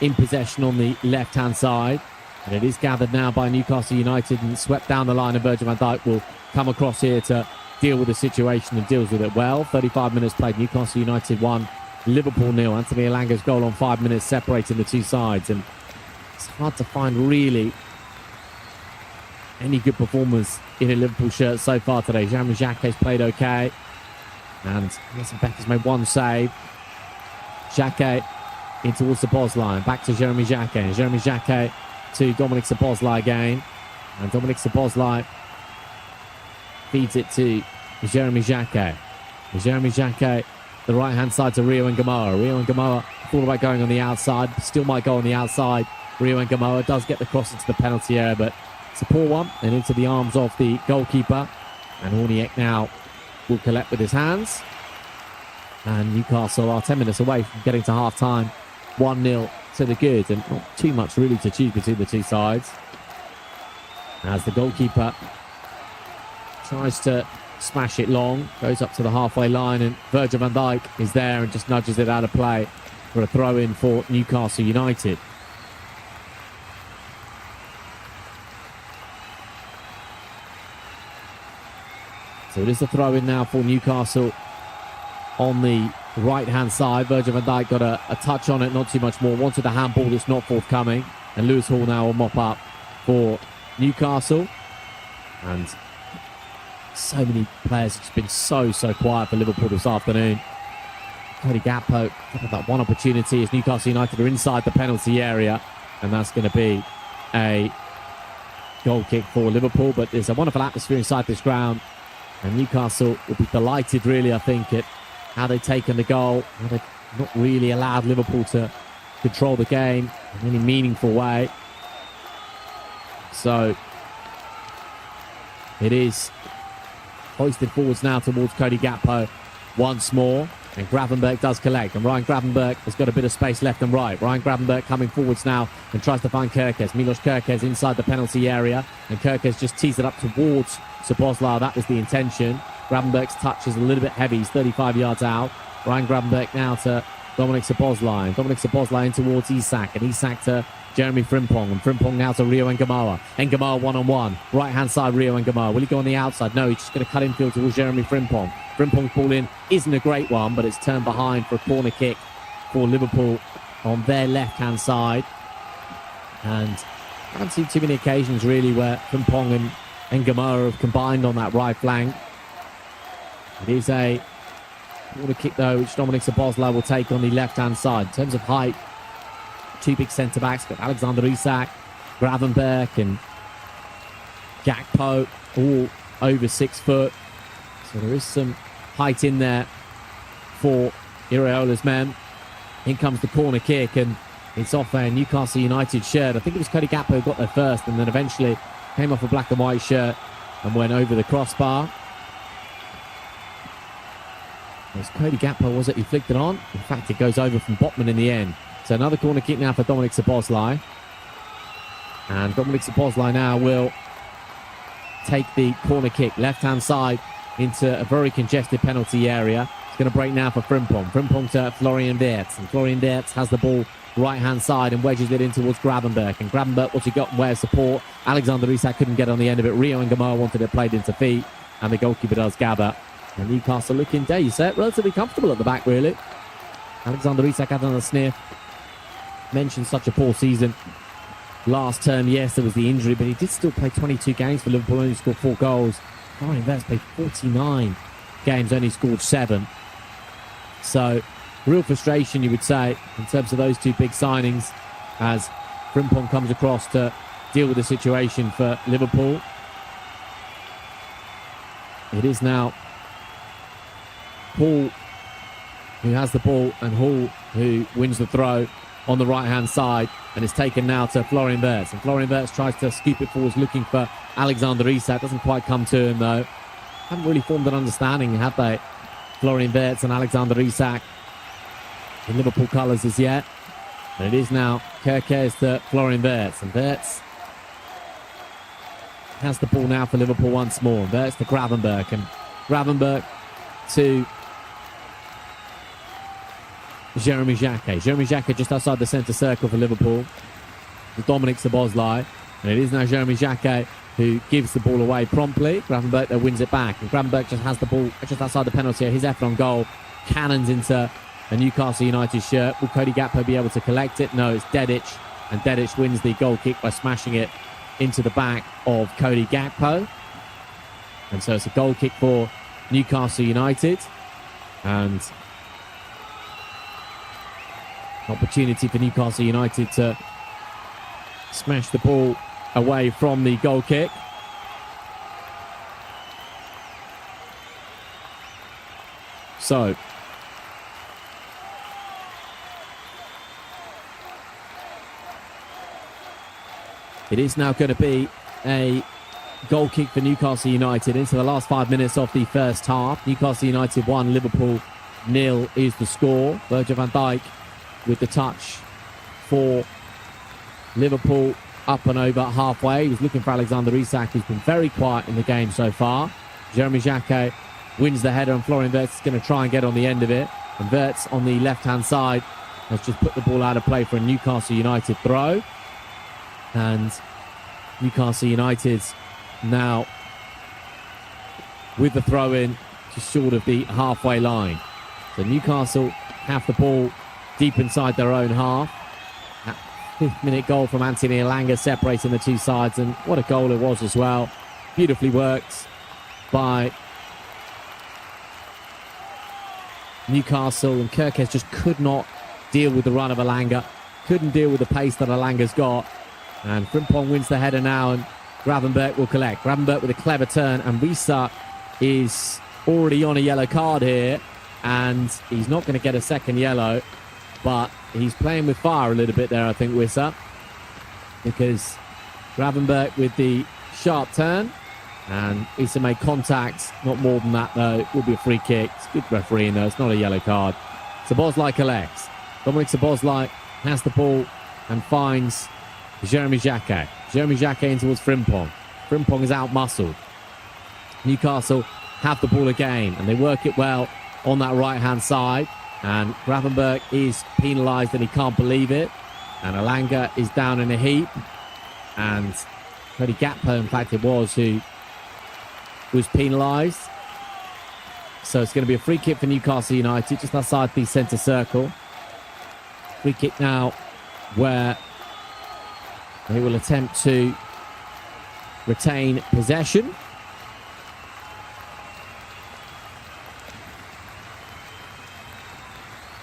in possession on the left-hand side. And it is gathered now by Newcastle United and swept down the line, and Virgil van Dijk will come across here to deal with the situation, and deals with it well. 35 minutes played. Newcastle United 1, Liverpool 0. Anthony Elanga's goal on 5 minutes separating the two sides. And it's hard to find really any good performers in a Liverpool shirt so far today. Jeremy Jacquet's played okay. And Nelson Becker's made one save. Jacquet in towards the Szoboszlai. Back to Jeremy Jacquet. And Jeremy Jacquet to Dominic Szoboszlai again. And Dominic Szoboszlai feeds it to Jeremy Jacquet. And Jeremy Jacquet, the right-hand side to Rio Ngamoa. Rio Ngamoa thought about going on the outside. Still might go on the outside. Rio Ngamoa does get the cross into the penalty area, but it's a poor one, and into the arms of the goalkeeper. And Horniak now will collect with his hands. And Newcastle are 10 minutes away from getting to half-time. 1-0 to the good, and not too much really to choose between the two sides. As the goalkeeper tries to smash it long, goes up to the halfway line, and Virgil van Dijk is there and just nudges it out of play for a throw-in for Newcastle United. So it is a throw in now for Newcastle on the right-hand side. Virgil van Dijk got a touch on it, not too much more. Wanted the handball that's not forthcoming. And Lewis Hall now will mop up for Newcastle. And so many players have just been so quiet for Liverpool this afternoon. Cody Gakpo got that one opportunity as Newcastle United are inside the penalty area. And that's going to be a goal kick for Liverpool. But there's a wonderful atmosphere inside this ground. And Newcastle will be delighted, really, I think, at how they've taken the goal. How they've not really allowed Liverpool to control the game in any meaningful way. So it is hoisted forwards now towards Cody Gakpo once more. And Gravenberch does collect. And Ryan Gravenberch has got a bit of space left and right. Ryan Gravenberch coming forwards now and tries to find Kerkez. Milos Kerkez inside the penalty area. And Kerkez just tees it up towards Szoboszlai. That was the intention. Gravenberch's touch is a little bit heavy. He's 35 yards out. Ryan Gravenberch now to Dominic Szoboszlai. Dominic Szoboszlai in towards Isak. And Isak to Jeremy Frimpong. And Frimpong now to Rio Ngamoa. Ngamoa one-on-one. Right-hand side, Rio Ngamoa. Will he go on the outside? No, he's just going to cut infield towards Jeremy Frimpong. Frimpong's ball in isn't a great one, but it's turned behind for a corner kick for Liverpool on their left-hand side. And I haven't seen too many occasions, really, where Frimpong and Ngamoa have combined on that right flank. It is a corner kick, though, which Dominic Szoboszlai will take on the left-hand side. In terms of height, two big centre-backs, got Alexander Isak, Gravenberch and Gakpo, all over 6 foot. So there is some height in there for Iraola's men. In comes the corner kick, and it's off a Newcastle United shirt. I think it was Cody Gakpo who got there first, and then eventually came off a black and white shirt and went over the crossbar. It was Cody Gakpo, was it, who flicked it on? In fact, it goes over from Botman in the end. So another corner kick now for Dominic Szoboszlai. And Dominic Szoboszlai now will take the corner kick, left-hand side, into a very congested penalty area. It's going to break now for Frimpong. Frimpong to Florian Wirtz. And Florian Wirtz has the ball right-hand side and wedges it in towards Gravenberch. And Gravenberch, what's he got in way of support? Alexander Isak couldn't get on the end of it. Rio Ngamoa wanted it played into feet. And the goalkeeper does gather. And Newcastle looking, dare you say it, relatively comfortable at the back, really. Alexander Isak had another sniff. Mentioned such a poor season last term. Yes, there was the injury, but he did still play 22 games for Liverpool, only scored 4 goals. Florian Wirtz played 49 games, only scored 7. So, real frustration, you would say, in terms of those two big signings, as Frimpong comes across to deal with the situation for Liverpool. It is now Hall who has the ball, and Hall who wins the throw on the right-hand side, and it's taken now to Florian Wirtz. And Florian Wirtz tries to scoop it forwards, looking for Alexander Isak. Doesn't quite come to him, though. Haven't really formed an understanding, have they? Florian Wirtz and Alexander Isak in Liverpool colours as yet. And it is now Kerkez to Florian Wirtz. And Wirtz has the ball now for Liverpool once more. Wirtz to Gravenberch. And Gravenberch to Jeremy Jacquet. Jeremy Jacquet just outside the centre circle for Liverpool. To Dominic Szoboszlai. And it is now Jeremy Jacquet who gives the ball away promptly. Gravenberch there wins it back. And Gravenberch just has the ball just outside the penalty area. His effort on goal cannons into a Newcastle United shirt. Will Cody Gakpo be able to collect it? No, it's Dedic. And Dedic wins the goal kick by smashing it into the back of Cody Gakpo. And so it's a goal kick for Newcastle United. And opportunity for Newcastle United to smash the ball away from the goal kick. So it is now going to be a goal kick for Newcastle United into the last 5 minutes of the first half. Newcastle United 1, Liverpool 0 is the score. Virgil van Dijk with the touch for Liverpool up and over halfway. He was looking for Alexander Isak, who's been very quiet in the game so far. Jeremy Jacquet wins the header, and Florian Wirtz is going to try and get on the end of it. And Wirtz on the left-hand side has just put the ball out of play for a Newcastle United throw. And Newcastle United now with the throw-in just short of the halfway line. So Newcastle have the ball deep inside their own half. That 5th-minute goal from Anthony Elanga separating the two sides, and what a goal it was as well. Beautifully worked by Newcastle, and Kirkes just could not deal with the run of Elanga, couldn't deal with the pace that Elanga's got, and Frimpong wins the header now, and Gravenberch will collect. Gravenberch with a clever turn, and Wissa is already on a yellow card here, and he's not going to get a second yellow, but he's playing with fire a little bit there, I think, Wissa, because Gravenberch with the sharp turn, and Issa made contact, not more than that though. It will be a free kick. It's good refereeing though, it's not a yellow card. Szoboszlai collects. Dominic Szoboszlai has the ball and finds Jeremy Jacquet. Jeremy Jacquet in towards Frimpong. Frimpong is out-muscled. Newcastle have the ball again, and they work it well on that right-hand side, and Gravenberch is penalised and he can't believe it, and Elanga is down in a heap, and Cody Gakpo, in fact it was, who was penalised. So it's going to be a free kick for Newcastle United just outside the centre circle. Free kick now where they will attempt to retain possession.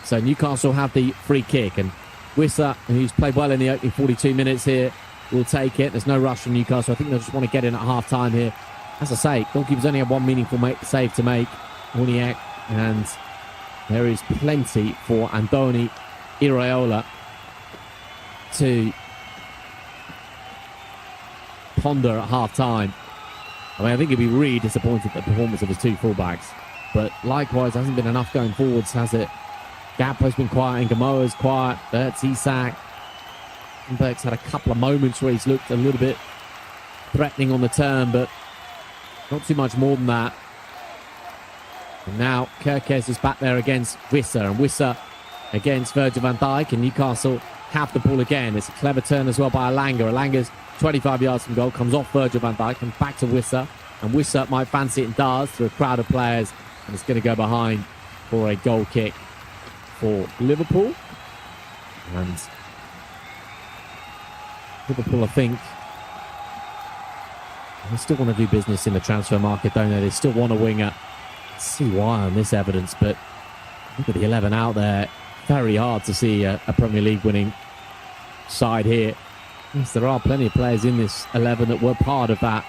So Newcastle have the free kick, and Wissa, who's played well in the opening 42 minutes here, will take it. There's no rush from Newcastle. I think they just want to get in at half-time here. As I say, goalkeepers only have one meaningful save to make, Orniak, and there is plenty for Andoni Iraola to ponder at half-time. I mean, I think he'd be really disappointed at the performance of his two fullbacks, but likewise, hasn't been enough going forwards, has it? Gakpo's been quiet, and Gamoa's quiet, Bert's Isak. Bert's had a couple of moments where he's looked a little bit threatening on the turn, but not too much more than that. And now Kirkes is back there against Wissa, and Wissa against Virgil van Dijk, and Newcastle have the ball again. It's a clever turn as well by Elanga. Elanga's 25 yards from goal, comes off Virgil van Dijk and back to Wissa, and Wissa might fancy it and does through a crowd of players, and it's going to go behind for a goal kick for Liverpool. And Liverpool, I think, they still want to do business in the transfer market, don't they? They still want a winger. See why on this evidence, but look at the 11 out there. Very hard to see a Premier League winning side here. Yes, there are plenty of players in this 11 that were part of that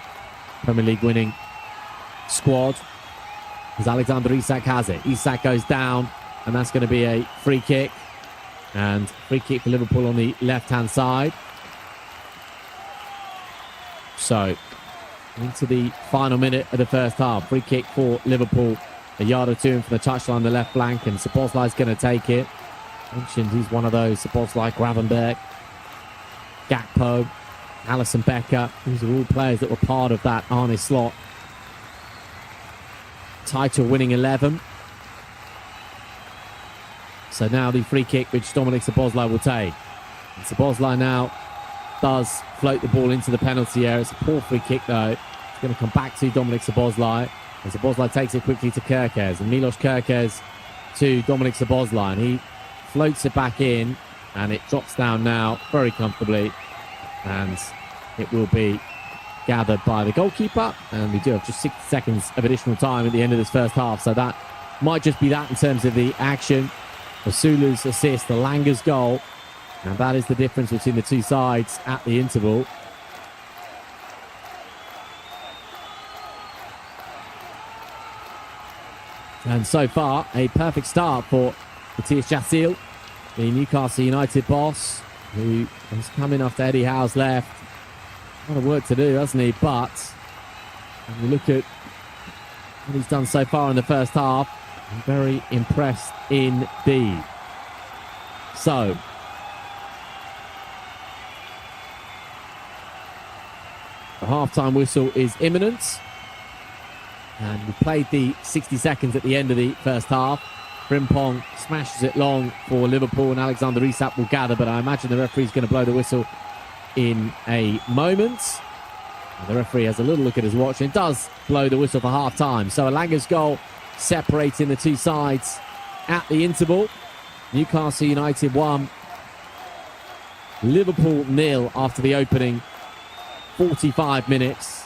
Premier League winning squad. As Alexander Isak has it. Isak goes down, and that's going to be a free kick. And free kick for Liverpool on the left-hand side. So, into the final minute of the first half. Free kick for Liverpool. A yard or two in from the touchline on the left flank, and Szoboszlai's going to take it. Mentioned he's one of those. Szoboszlai, Gravenberch, Gakpo, Alisson Becker. These are all players that were part of that Arne Slot title-winning 11. So now the free kick, which Dominic Szoboszlai will take. And Szoboszlai now does float the ball into the penalty area. It's a poor free kick, though. It's going to come back to Dominic Szoboszlai. And Szoboszlai takes it quickly to Kirkes. And Milos Kirkes to Dominic Szoboszlai. And he floats it back in. And it drops down now very comfortably. And it will be gathered by the goalkeeper. And we do have just 60 seconds of additional time at the end of this first half. So that might just be that in terms of the action. Osula's assist, Elanga's goal. And that is the difference between the two sides at the interval. And so far, a perfect start for Matthias Jassil, the Newcastle United boss, who has come in after Eddie Howe's left. A lot of work to do, hasn't he? But when we look at what he's done so far in the first half, I'm very impressed indeed. So, the half-time whistle is imminent. And we played the 60 seconds at the end of the first half. Frimpong smashes it long for Liverpool, and Alexander Isak will gather, but I imagine the referee's going to blow the whistle in a moment. The referee has a little look at his watch and does blow the whistle for half-time. So Elanga's goal separating the two sides at the interval. Newcastle United 1, Liverpool 0 after the opening 45 minutes.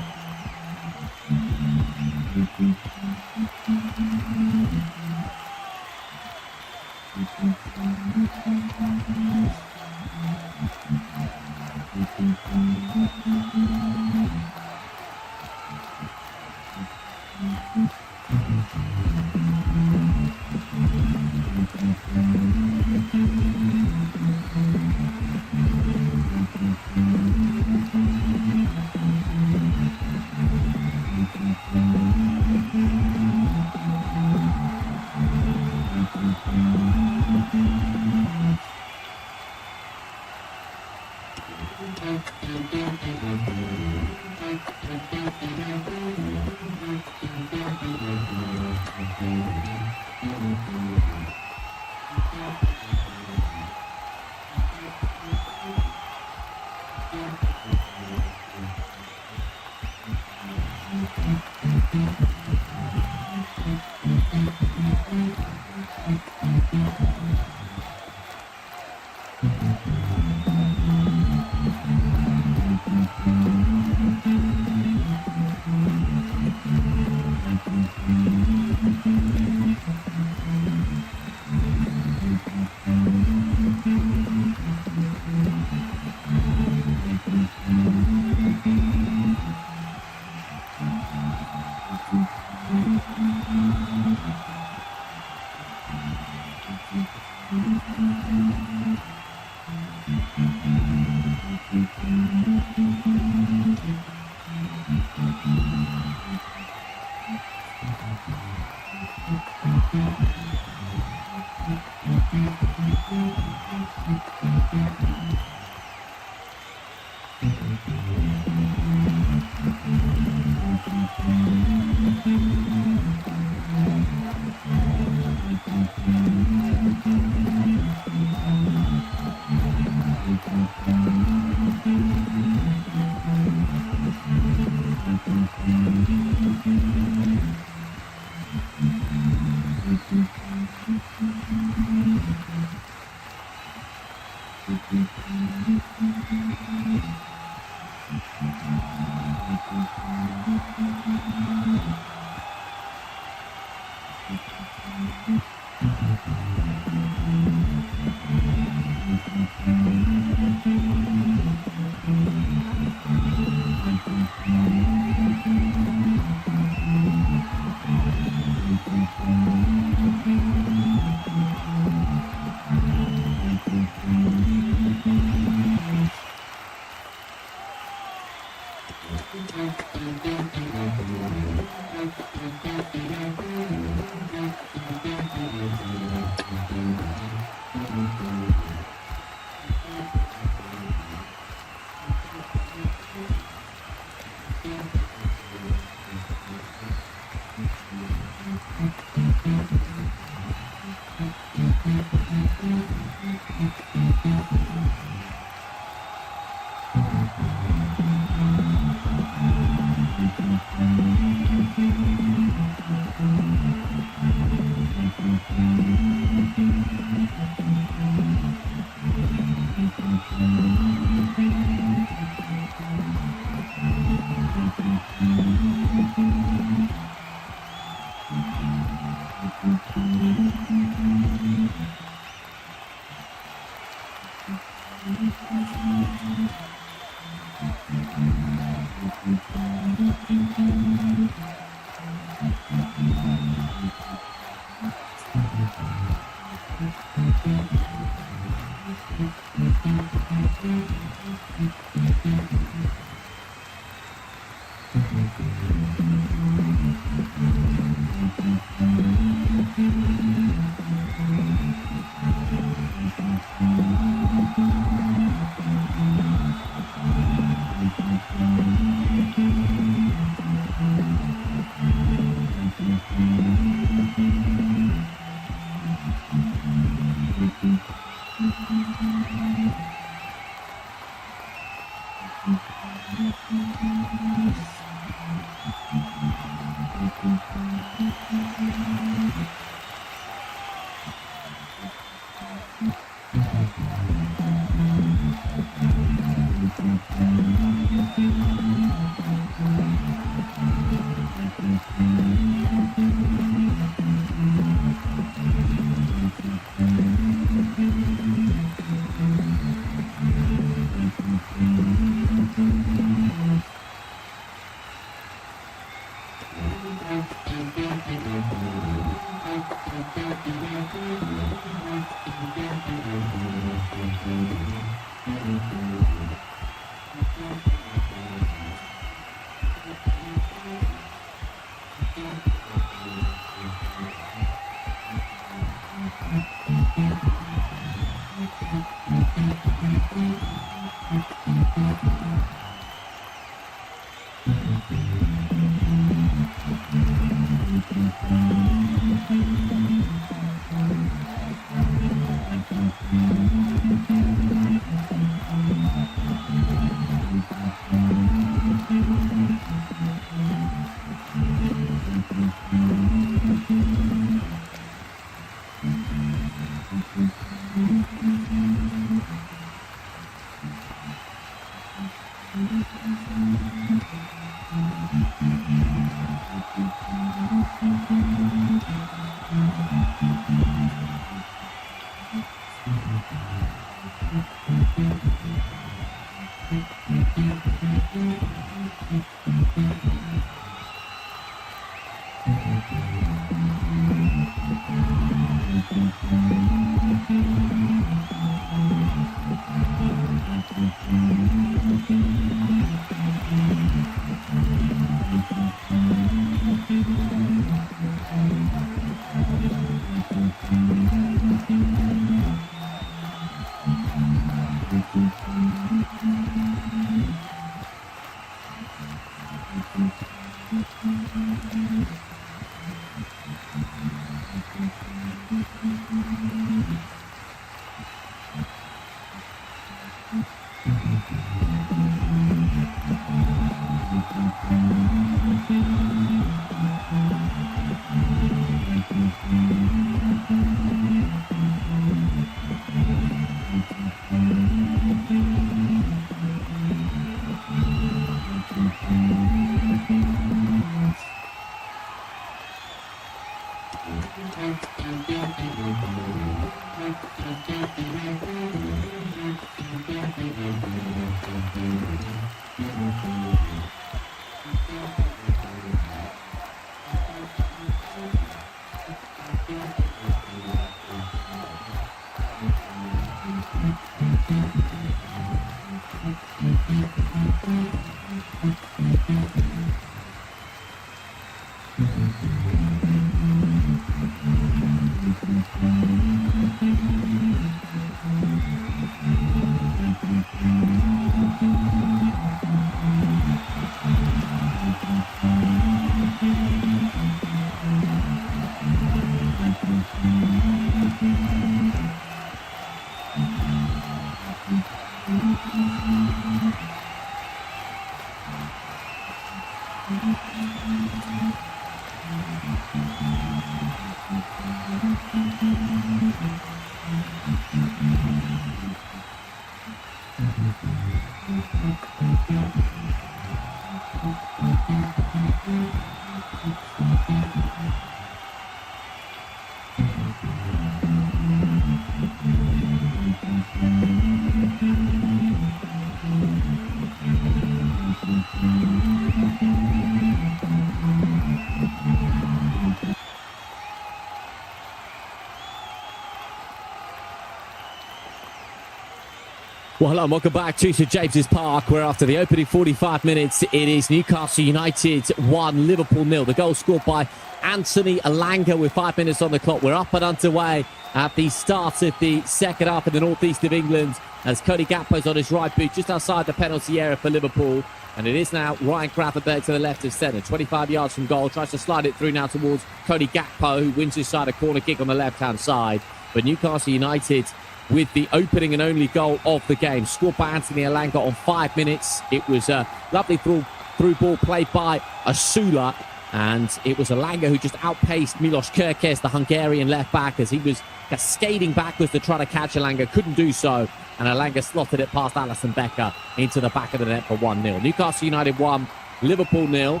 Well, hello and welcome back to St James's Park, where after the opening 45 minutes, it is Newcastle United 1, Liverpool 0. The goal scored by Anthony Elanga with 5 minutes on the clock. We're up and underway at the start of the second half in the northeast of England as Cody Gakpo's on his right boot just outside the penalty area for Liverpool. And it is now Ryan Gravenberch to the left of centre, 25 yards from goal. Tries to slide it through now towards Cody Gakpo, who wins his side a corner kick on the left-hand side. But Newcastle United with the opening and only goal of the game, scored by Anthony Elanga on 5 minutes. It was a lovely through ball played by Asula, and it was Elanga who just outpaced Milos Kerkez, the Hungarian left-back, as he was cascading backwards to try to catch Elanga, couldn't do so, and Elanga slotted it past Alisson Becker into the back of the net for 1-0. Newcastle United 1, Liverpool 0.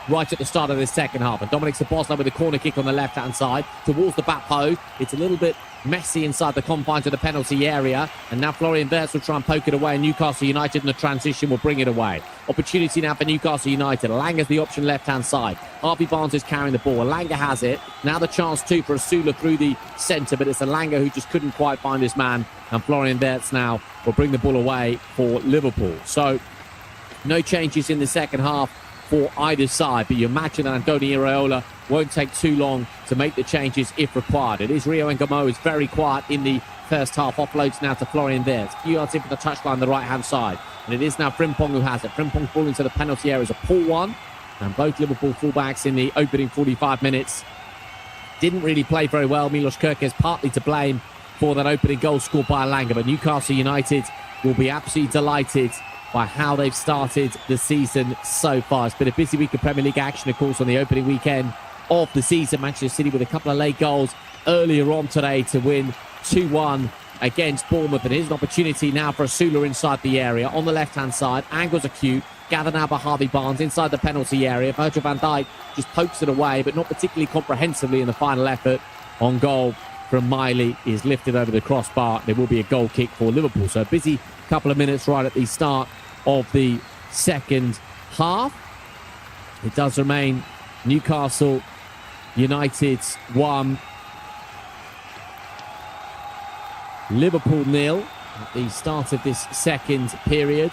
Right at the start of the second half. And Dominic Szoboszlai with a corner kick on the left-hand side towards the back post. It's a little bit messy inside the confines of the penalty area. And now Florian Wirtz will try and poke it away. And Newcastle United in the transition will bring it away. Opportunity now for Newcastle United. Elanga's the option left-hand side. Harvey Barnes is carrying the ball. Elanga has it. Now the chance too for Asula through the centre. But it's Elanga who just couldn't quite find his man. And Florian Wirtz now will bring the ball away for Liverpool. So no changes in the second half for either side, but you imagine that Andoni Iraola won't take too long to make the changes if required. It is Rio Ngamo who's very quiet in the first half, offloads now to Florian Wirtz. A few yards in for the touchline, the right-hand side. And it is now Frimpong who has it. Frimpong's ball into the penalty area is a poor one. And both Liverpool fullbacks in the opening 45 minutes didn't really play very well. Milos Kerkez partly to blame for that opening goal scored by Elanga. But Newcastle United will be absolutely delighted by how they've started the season so far. It's been a busy week of Premier League action, of course, on the opening weekend of the season. Manchester City with a couple of late goals earlier on today to win 2-1 against Bournemouth. And here's an opportunity now for Asula inside the area. On the left-hand side, angles are cute. Gathered now by Harvey Barnes inside the penalty area. Virgil van Dijk just pokes it away, but not particularly comprehensively in the final effort. On goal from Miley is lifted over the crossbar. There will be a goal kick for Liverpool. So a busy couple of minutes right at the start of the second half. It does remain Newcastle United 1, Liverpool 0 at the start of this second period.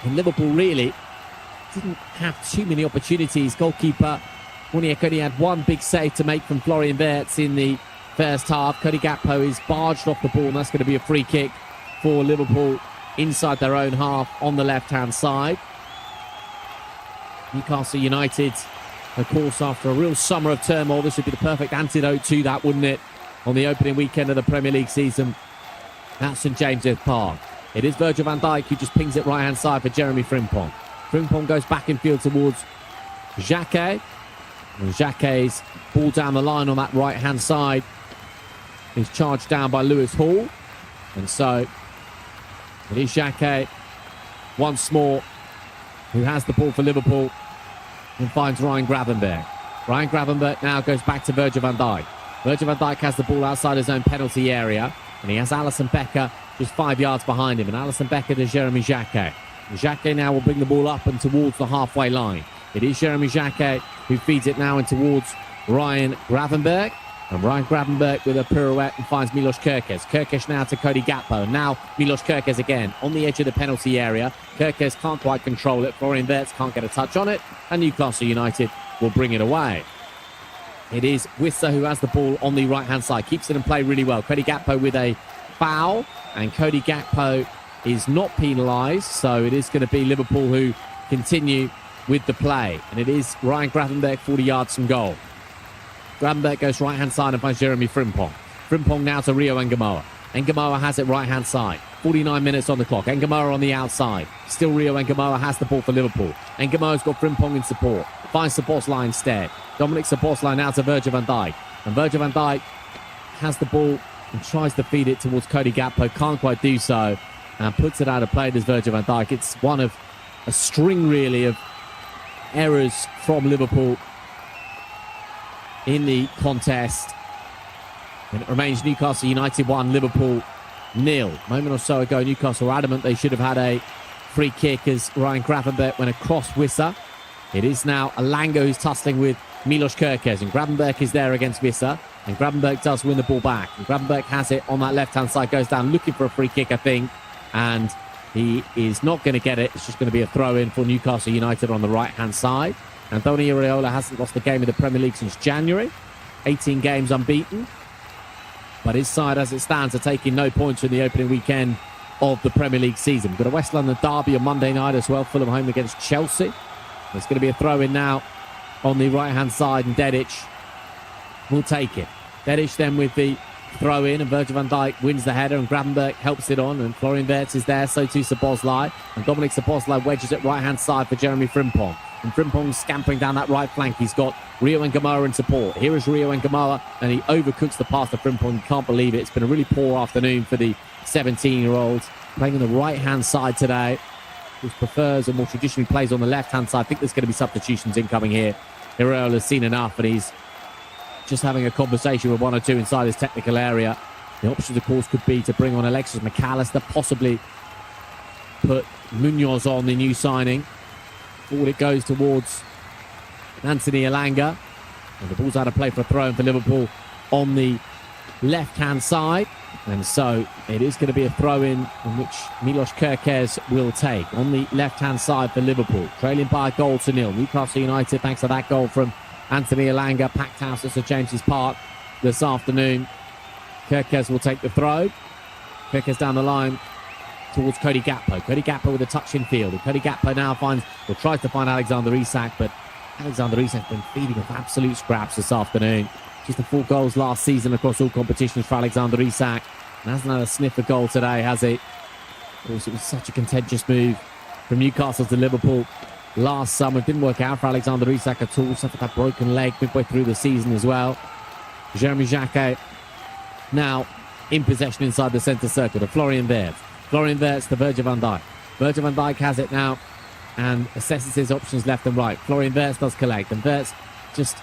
And Liverpool really didn't have too many opportunities. Goalkeeper Onyeka only had one big save to make from Florian Wirtz in the first half. Cody Gakpo is barged off the ball, and that's going to be a free kick for Liverpool inside their own half on the left-hand side. Newcastle United, of course, after a real summer of turmoil, this would be the perfect antidote to that, wouldn't it? On the opening weekend of the Premier League season at St James's Park. It is Virgil van Dijk who just pings it right-hand side for Jeremy Frimpong. Frimpong goes back in field towards Xhaka. And Xhaka's ball down the line on that right-hand side is charged down by Lewis Hall. And so it is Xhaka once more who has the ball for Liverpool and finds Ryan Gravenberch. Ryan Gravenberch now goes back to Virgil van Dijk. Virgil van Dijk has the ball outside his own penalty area, and he has Alisson Becker just 5 yards behind him. And Alisson Becker to Jeremy Xhaka. Xhaka now will bring the ball up and towards the halfway line. It is Jeremy Xhaka who feeds it now in towards Ryan Gravenberch. And Ryan Gravenberch with a pirouette and finds Milos Kerkez. Kerkez now to Cody Gakpo. Now Milos Kerkez again on the edge of the penalty area. Kerkez can't quite control it. Florian Wirtz can't get a touch on it. And Newcastle United will bring it away. It is Wissa who has the ball on the right-hand side. Keeps it in play really well. Cody Gakpo with a foul. And Cody Gakpo is not penalised. So it is going to be Liverpool who continue with the play. And it is Ryan Gravenberch 40 yards from goal. Gravenberch goes right-hand side and finds Jeremy Frimpong. Frimpong now to Rio Ngamoa. Ngamoa has it right-hand side. 49 minutes on the clock. Ngamoa on the outside. Still Rio Ngamoa has the ball for Liverpool. Ngamoa's got Frimpong in support. Finds Szoboszlai instead. Dominic Szoboszlai now to Virgil van Dijk. And Virgil van Dijk has the ball and tries to feed it towards Cody Gakpo. Can't quite do so. And puts it out of play as Virgil van Dijk. It's one of a string, really, of errors from Liverpool in the contest. And it remains Newcastle United 1, Liverpool 0. A moment or so ago, Newcastle were adamant they should have had a free kick as Ryan Gravenberch went across Wissa. It is now Elanga who's tussling with Milos Kerkez, and Gravenberch is there against Wissa, and Gravenberch does win the ball back. And Gravenberch has it on that left-hand side, goes down looking for a free kick, I think. and he is not going to get it. It's just going to be a throw-in for Newcastle United on the right-hand side. Antonio Iraola hasn't lost a game in the Premier League since January. 18 games unbeaten. But his side, as it stands, are taking no points in the opening weekend of the Premier League season. We've got a West London derby on Monday night as well. Fulham home against Chelsea. There's going to be a throw-in now on the right-hand side, and Dedic will take it. Dedic then with the throw-in, and Virgil van Dijk wins the header, and Gravenberch helps it on, and Florian Wirtz is there, so too Szoboszlai, and Dominic Szoboszlai wedges it right-hand side for Jeremy Frimpong. And Frimpong scampering down that right flank. He's got Rio Ngamoa in support. Here is Rio Ngamoa, and he overcooks the pass to Frimpong. You can't believe it. It's been a really poor afternoon for the 17-year-olds. Playing on the right-hand side today, which prefers and more traditionally plays on the left-hand side. I think there's going to be substitutions incoming here. Iraola has seen enough, and he's just having a conversation with one or two inside his technical area. The options, of course, could be to bring on Alexis McAllister, possibly put Munoz on, the new signing. Forward it goes towards Anthony Elanga. And the ball's out of play for a throw-in for Liverpool on the left-hand side. And so it is going to be a throw-in which Milos Kerkez will take on the left-hand side for Liverpool. Trailing by a goal to nil. Newcastle United, thanks to that goal from Anthony Elanga, packed house at St James's Park this afternoon. Kerkez will take the throw. Kerkez down the line towards Cody Gakpo. Cody Gakpo with a touch in field. And Cody Gakpo now tries to find Alexander Isak, but Alexander Isak's been feeding off absolute scraps this afternoon. Just the 4 goals last season across all competitions for Alexander Isak. And hasn't had a sniff of goal today, has he? Of course, it was such a contentious move from Newcastle to Liverpool last summer. It didn't work out for Alexander Isak at all. Suffered that broken leg midway through the season as well. Jeremy Jacquet now in possession inside the centre circle to Florian Wirtz. Florian Wirtz to Virgil van Dijk. Virgil van Dijk has it now and assesses his options left and right. Florian Wirtz does collect, and Wirtz just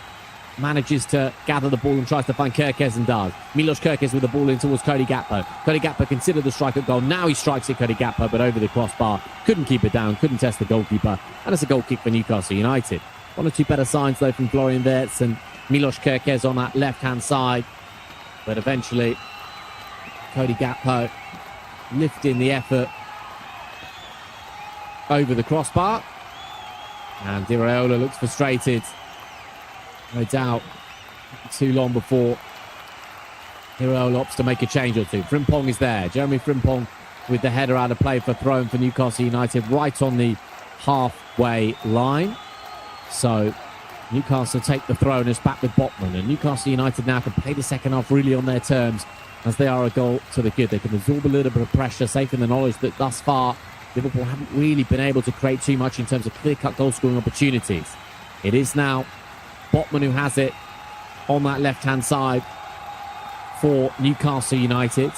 manages to gather the ball and tries to find Kerkez and does. Milos Kerkez with the ball in towards Cody Gakpo. Cody Gakpo considered the strike at goal. Now he strikes it, Cody Gakpo, but over the crossbar. Couldn't keep it down, couldn't test the goalkeeper. And it's a goal kick for Newcastle United. One or two better signs, though, from Florian Wirtz and Milos Kerkez on that left-hand side. But eventually, Cody Gakpo lifting the effort over the crossbar. And Iraola looks frustrated. No doubt, too long before Iraola opts to make a change or two. Frimpong is there. Jeremy Frimpong with the header out of play for throw-in for Newcastle United right on the halfway line. So Newcastle take the throw and it's back with Botman. And Newcastle United now can play the second half really on their terms as they are a goal to the good. They can absorb a little bit of pressure, safe in the knowledge that thus far Liverpool haven't really been able to create too much in terms of clear-cut goal-scoring opportunities. It is now Botman who has it on that left-hand side for Newcastle United.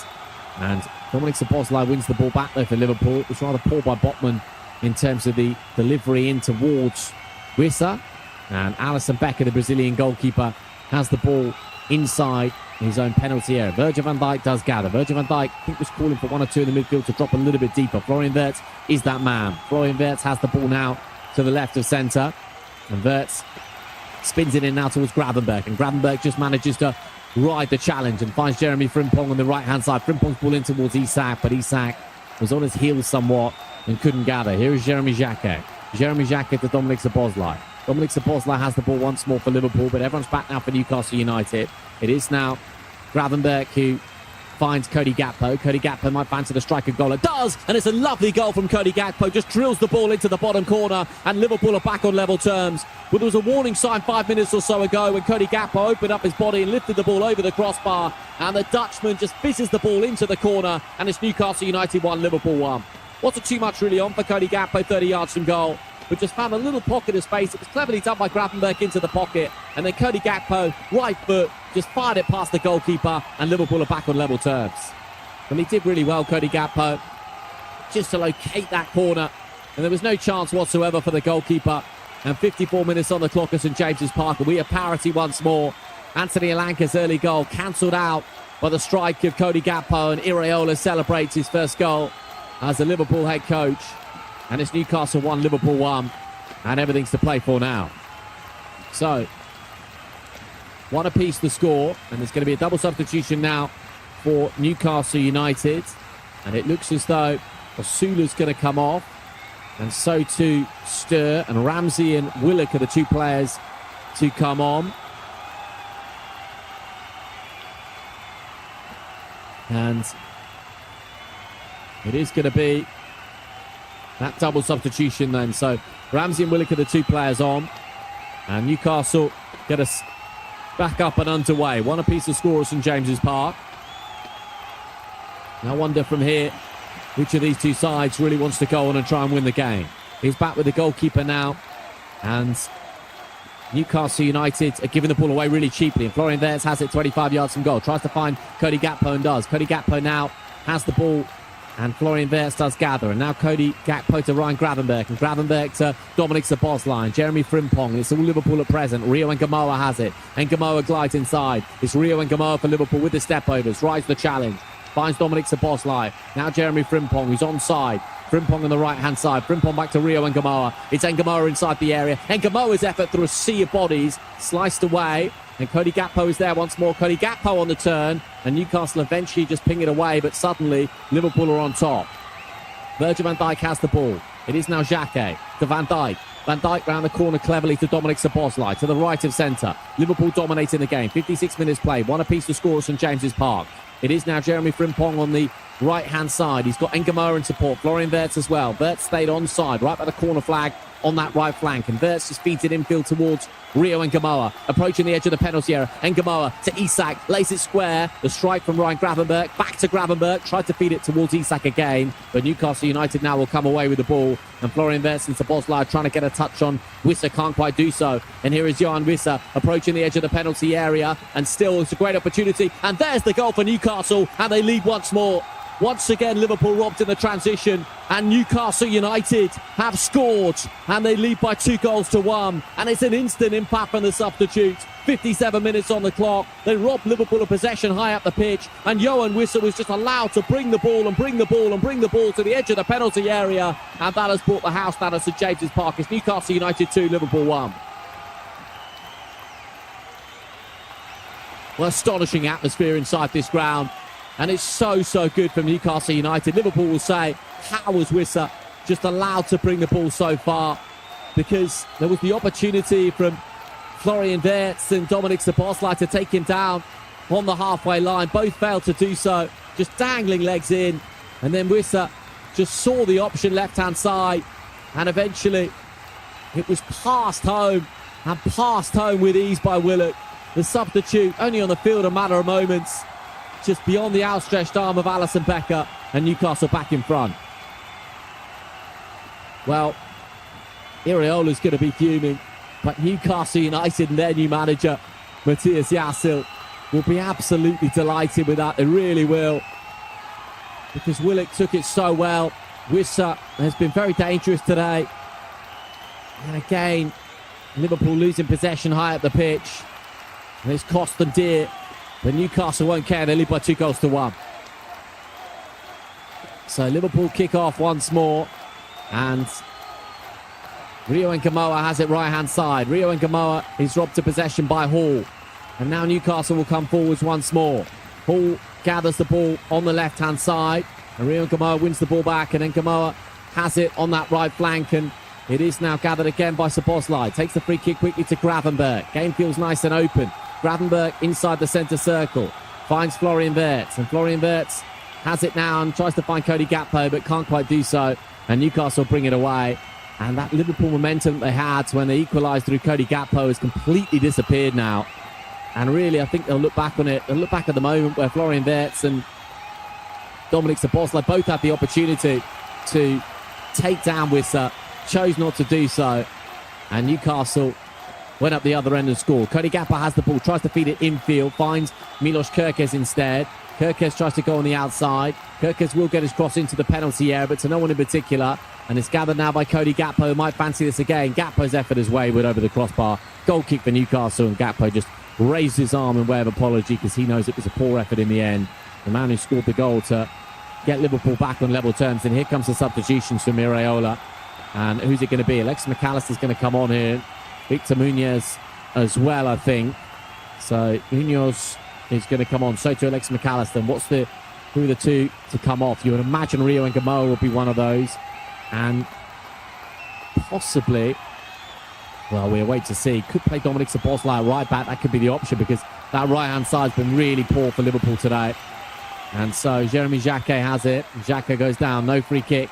And Dominic Szoboszlai wins the ball back, though, for Liverpool. It was rather poor by Botman in terms of the delivery in towards Wissa. And Alisson Becker, the Brazilian goalkeeper, has the ball inside his own penalty area. Virgil van Dijk does gather. Virgil van Dijk, I think, was calling for one or two in the midfield to drop a little bit deeper. Florian Wirtz is that man. Florian Wirtz has the ball now to the left of centre. And Wirtz spins it in now towards Gravenberch. And Gravenberch just manages to ride the challenge and finds Jeremy Frimpong on the right-hand side. Frimpong's ball in towards Isak, but Isak was on his heels somewhat and couldn't gather. Here is Jeremy Jacquet. Jeremy Jacquet to Dominic Szoboszlai. Dominic Szoboszlai has the ball once more for Liverpool, but everyone's back now for Newcastle United. It is now Gravenberch who finds Cody Gakpo. Cody Gakpo might fancy the striker goal. It does, and it's a lovely goal from Cody Gakpo. Just drills the ball into the bottom corner, and Liverpool are back on level terms. But there was a warning sign 5 minutes or so ago when Cody Gakpo opened up his body and lifted the ball over the crossbar, and the Dutchman just fizzes the ball into the corner, and it's Newcastle United 1, Liverpool 1. Wasn't too much really on for Cody Gakpo, 30 yards from goal, but just found a little pocket of space. It was cleverly done by Gravenberch into the pocket, and then Cody Gakpo, right foot, just fired it past the goalkeeper, and Liverpool are back on level terms. And he did really well, Cody Gakpo, just to locate that corner, and there was no chance whatsoever for the goalkeeper. And 54 minutes on the clock at St James's Park, and we have parity once more. Anthony Elanka's early goal cancelled out by the strike of Cody Gakpo, and Iraola celebrates his first goal as the Liverpool head coach. And it's Newcastle 1, Liverpool 1, and everything's to play for now. So, one apiece the score, and there's going to be a double substitution now for Newcastle United. And it looks as though Osula's going to come off. And so too Stir, and Ramsey and Willock are the two players to come on. And it is going to be that double substitution then. So Ramsey and Willock are the two players on. And Newcastle get us back up and underway. One apiece to score at St James's Park. I wonder from here which of these two sides really wants to go on and try and win the game. He's back with the goalkeeper now. And Newcastle United are giving the ball away really cheaply. And Florian Wirtz has it 25 yards from goal. Tries to find Cody Gakpo and does. Cody Gakpo now has the ball. And Florian Wirtz does gather. And now Cody Gakpo to Ryan Gravenberg. And Gravenberg to Dominic Szoboszlai. Jeremy Frimpong. It's all Liverpool at present. Rio Ngamoa has it. And Ngamoa glides inside. It's Rio Ngamoa for Liverpool with the step-overs. Rise the challenge. Finds Dominic Szoboszlai. Now Jeremy Frimpong, who's onside. Frimpong on the right-hand side. Frimpong back to Rio Ngamoa. It's Ngamoa inside the area. Ngamoa's effort through a sea of bodies. Sliced away. And Cody Gakpo is there once more. Cody Gakpo on the turn. And Newcastle eventually just ping it away. But suddenly, Liverpool are on top. Virgil van Dijk has the ball. It is now Xhaka to Van Dijk. Van Dijk round the corner cleverly to Dominic Szoboszlai. To the right of centre. Liverpool dominating the game. 56 minutes played. One apiece to score at St James's Park. It is now Jeremy Frimpong on the right-hand side. He's got Ngamoa in support. Florian Wirtz as well. Wirtz stayed onside, right by the corner flag on that right flank. And Wirtz just feeds it infield towards Rio Ngamoa. Approaching the edge of the penalty area. Ngamoa to Isak. Lays it square. The strike from Ryan Gravenberg. Back to Gravenberg. Tried to feed it towards Isak again. But Newcastle United now will come away with the ball. And Florian Wirtz and Szoboszlai trying to get a touch on Wissa. Can't quite do so. And here is Yohan Wissa approaching the edge of the penalty area. And still, it's a great opportunity. And there's the goal for Newcastle. And they lead once more. Once again, Liverpool robbed in the transition. And Newcastle United have scored. And they lead by 2-1. And it's an instant impact from the substitute. 57 minutes on the clock. They robbed Liverpool of possession high up the pitch. And Yohan Wissa was just allowed to bring the ball and bring the ball and bring the ball to the edge of the penalty area. And that has brought the house down at St James's Park. It's Newcastle United 2, Liverpool 1. Well, astonishing atmosphere inside this ground. And it's so good from Newcastle United. Liverpool will say, how was Wissa just allowed to bring the ball so far? Because there was the opportunity from Florian Wirtz and Dominic Szoboszlai to take him down on the halfway line. Both failed to do so, just dangling legs in. And then Wissa just saw the option left-hand side. And eventually, it was passed home. And passed home with ease by Willock. The substitute only on the field a matter of moments. Just beyond the outstretched arm of Alisson Becker, and Newcastle back in front. Well, Iraola's going to be fuming, but Newcastle United and their new manager, Matthias Yassel, will be absolutely delighted with that. They really will, because Willock took it so well. Wissa has been very dangerous today. And again, Liverpool losing possession high up the pitch. And it's cost them dear. But Newcastle won't care. They lead by 2-1. So Liverpool kick off once more. And Rio Ngamoa has it right-hand side. Rio Ngamoa is robbed to possession by Hall. And now Newcastle will come forwards once more. Hall gathers the ball on the left-hand side. And Rio Ngamoa wins the ball back. And then Ngamoa has it on that right flank. And it is now gathered again by Szoboszlai. Takes the free kick quickly to Gravenberg. Game feels nice and open. Gravenberg inside the centre circle. Finds Florian Wirtz. And Florian Wirtz has it now and tries to find Cody Gakpo, but can't quite do so. And Newcastle bring it away. And that Liverpool momentum they had when they equalised through Cody Gakpo has completely disappeared now. And really, I think they'll look back on it. They'll look back at the moment where Florian Wirtz and Dominic Szoboszlai both had the opportunity to take down Wissa. Chose not to do so. And Newcastle went up the other end and scored. Cody Gakpo has the ball, tries to feed it infield, finds Milos Kerkez instead. Kerkez tries to go on the outside. Kerkez will get his cross into the penalty area, but to no one in particular. And it's gathered now by Cody Gakpo, who might fancy this again. Gakpo's effort is wayward over the crossbar. Goal kick for Newcastle, and Gakpo just raised his arm in way of apology because he knows it was a poor effort in the end. The man who scored the goal to get Liverpool back on level terms. And here comes the substitutions from Iraola. And who's it going to be? Alexis McAllister's going to come on here. Victor Munoz as well, I think. So Munoz is going to come on. So to Alexis McAllister. And what's the who are the two to come off. You would imagine Rio and Gamoa will be one of those. And possibly, well, we'll wait to see. Could play Dominic Szoboszlai right back. That could be the option because that right-hand side's been really poor for Liverpool today. And so Jeremy Xhaka has it. Xhaka goes down. No free kick.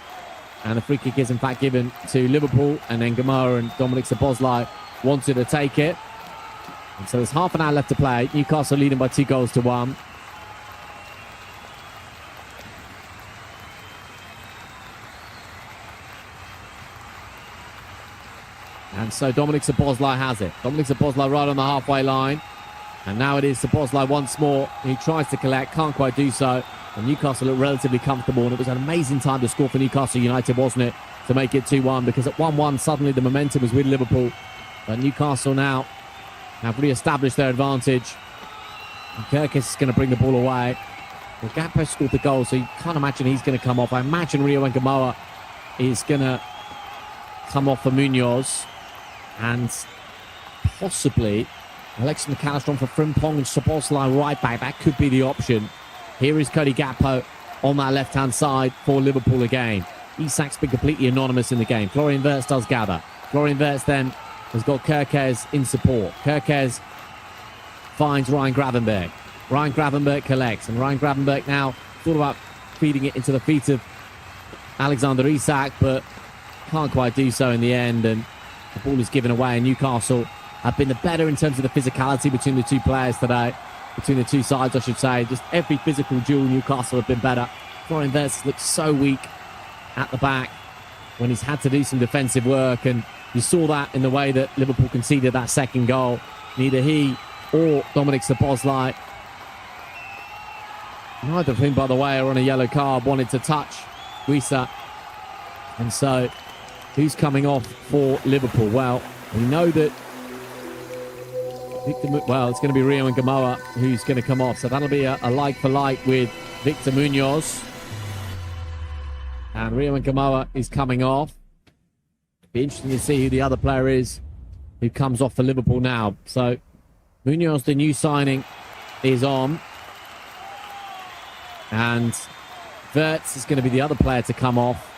And the free kick is, in fact, given to Liverpool. And then Gamoa and Dominic Szoboszlai wanted to take it. And so there's half an hour left to play. Newcastle leading by 2-1. And so Dominic Szoboszlai has it. Dominic Szoboszlai right on the halfway line. And now it is Szoboszlai once more. He tries to collect, can't quite do so. And Newcastle look relatively comfortable. And it was an amazing time to score for Newcastle United, wasn't it? To make it 2-1. Because at 1-1, suddenly the momentum was with Liverpool. But Newcastle now have re-established their advantage. And Kirkis is going to bring the ball away. Well, Gakpo scored the goal, so you can't imagine he's going to come off. I imagine Rio and Gamoa is going to come off for Munoz. And possibly Alexis McAllister on for Frimpong and Szoboszlai right back. That could be the option. Here is Cody Gakpo on that left-hand side for Liverpool again. Isak's been completely anonymous in the game. Florian Wirtz does gather. Florian Wirtz then has got Kerkez in support. Kerkez finds Ryan Gravenberg. Ryan Gravenberg collects. And Ryan Gravenberg now thought about feeding it into the feet of Alexander Isak, but can't quite do so in the end. And the ball is given away, and Newcastle have been the better in terms of the physicality between the two players today. Between the two sides, I should say. Just every physical duel, Newcastle have been better. Florian Wirtz looked so weak at the back when he's had to do some defensive work, and you saw that in the way that Liverpool conceded that second goal. Neither he or Dominic Szoboszlai, neither of whom, by the way, are on a yellow card, wanted to touch Guisa. And so, who's coming off for Liverpool? Well, we know that it's going to be Rio and Gamoa who's going to come off. So that'll be a like-for-like with Victor Munoz. And Rio and Gamoa is coming off. Be interesting to see who the other player is who comes off for Liverpool now. So Munoz, the new signing, is on. And Wirtz is going to be the other player to come off.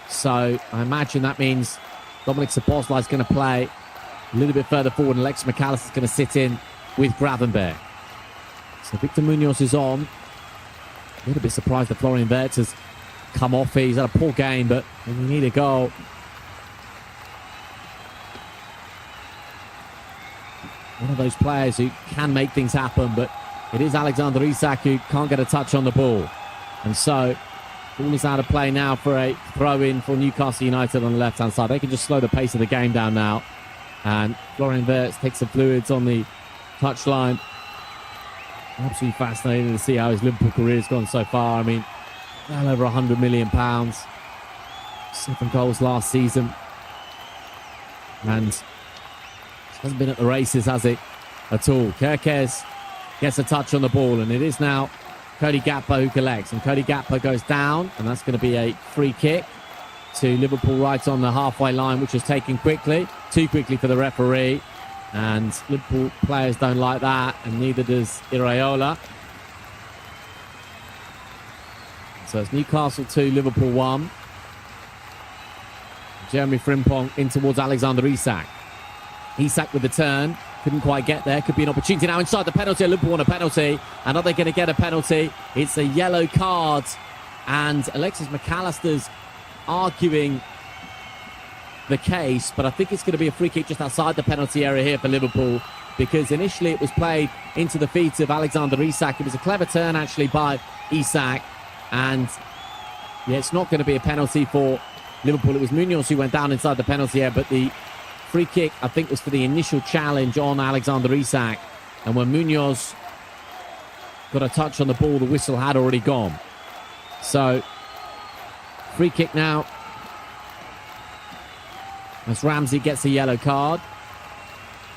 So I imagine that means Dominic Szoboszlai is going to play a little bit further forward, and Alexis McAllister is going to sit in with Gravenberg. So Victor Munoz is on. A little bit surprised that Florian Wirtz has come off. He's had a poor game, but we need a goal. One of those players who can make things happen, but it is Alexander Isak who can't get a touch on the ball. And so, ball is out of play now for a throw-in for Newcastle United on the left-hand side. They can just slow the pace of the game down now. And Florian Wirtz takes some fluids on the touchline. Absolutely fascinating to see how his Liverpool career has gone so far. I mean, well over £100 million. 7 goals last season. And hasn't been at the races, has it, at all? Kerkez gets a touch on the ball, and it is now Cody Gakpo who collects. And Cody Gakpo goes down, and that's going to be a free kick to Liverpool right on the halfway line, which was taken quickly. Too quickly for the referee. And Liverpool players don't like that, and neither does Iraola. So it's Newcastle 2, Liverpool 1. Jeremy Frimpong in towards Alexander Isak. Isak with the turn. Couldn't quite get there. Could be an opportunity now inside the penalty. Liverpool want a penalty. And are they going to get a penalty? It's a yellow card. And Alexis McAllister's arguing the case, but I think it's going to be a free kick just outside the penalty area here for Liverpool, because initially it was played into the feet of Alexander Isak. It was a clever turn actually by Isak, and yeah, it's not going to be a penalty for Liverpool. It was Munoz who went down inside the penalty area, but the free kick I think was for the initial challenge on Alexander Isak, and when Munoz got a touch on the ball, the whistle had already gone. So free kick now as Ramsey gets a yellow card.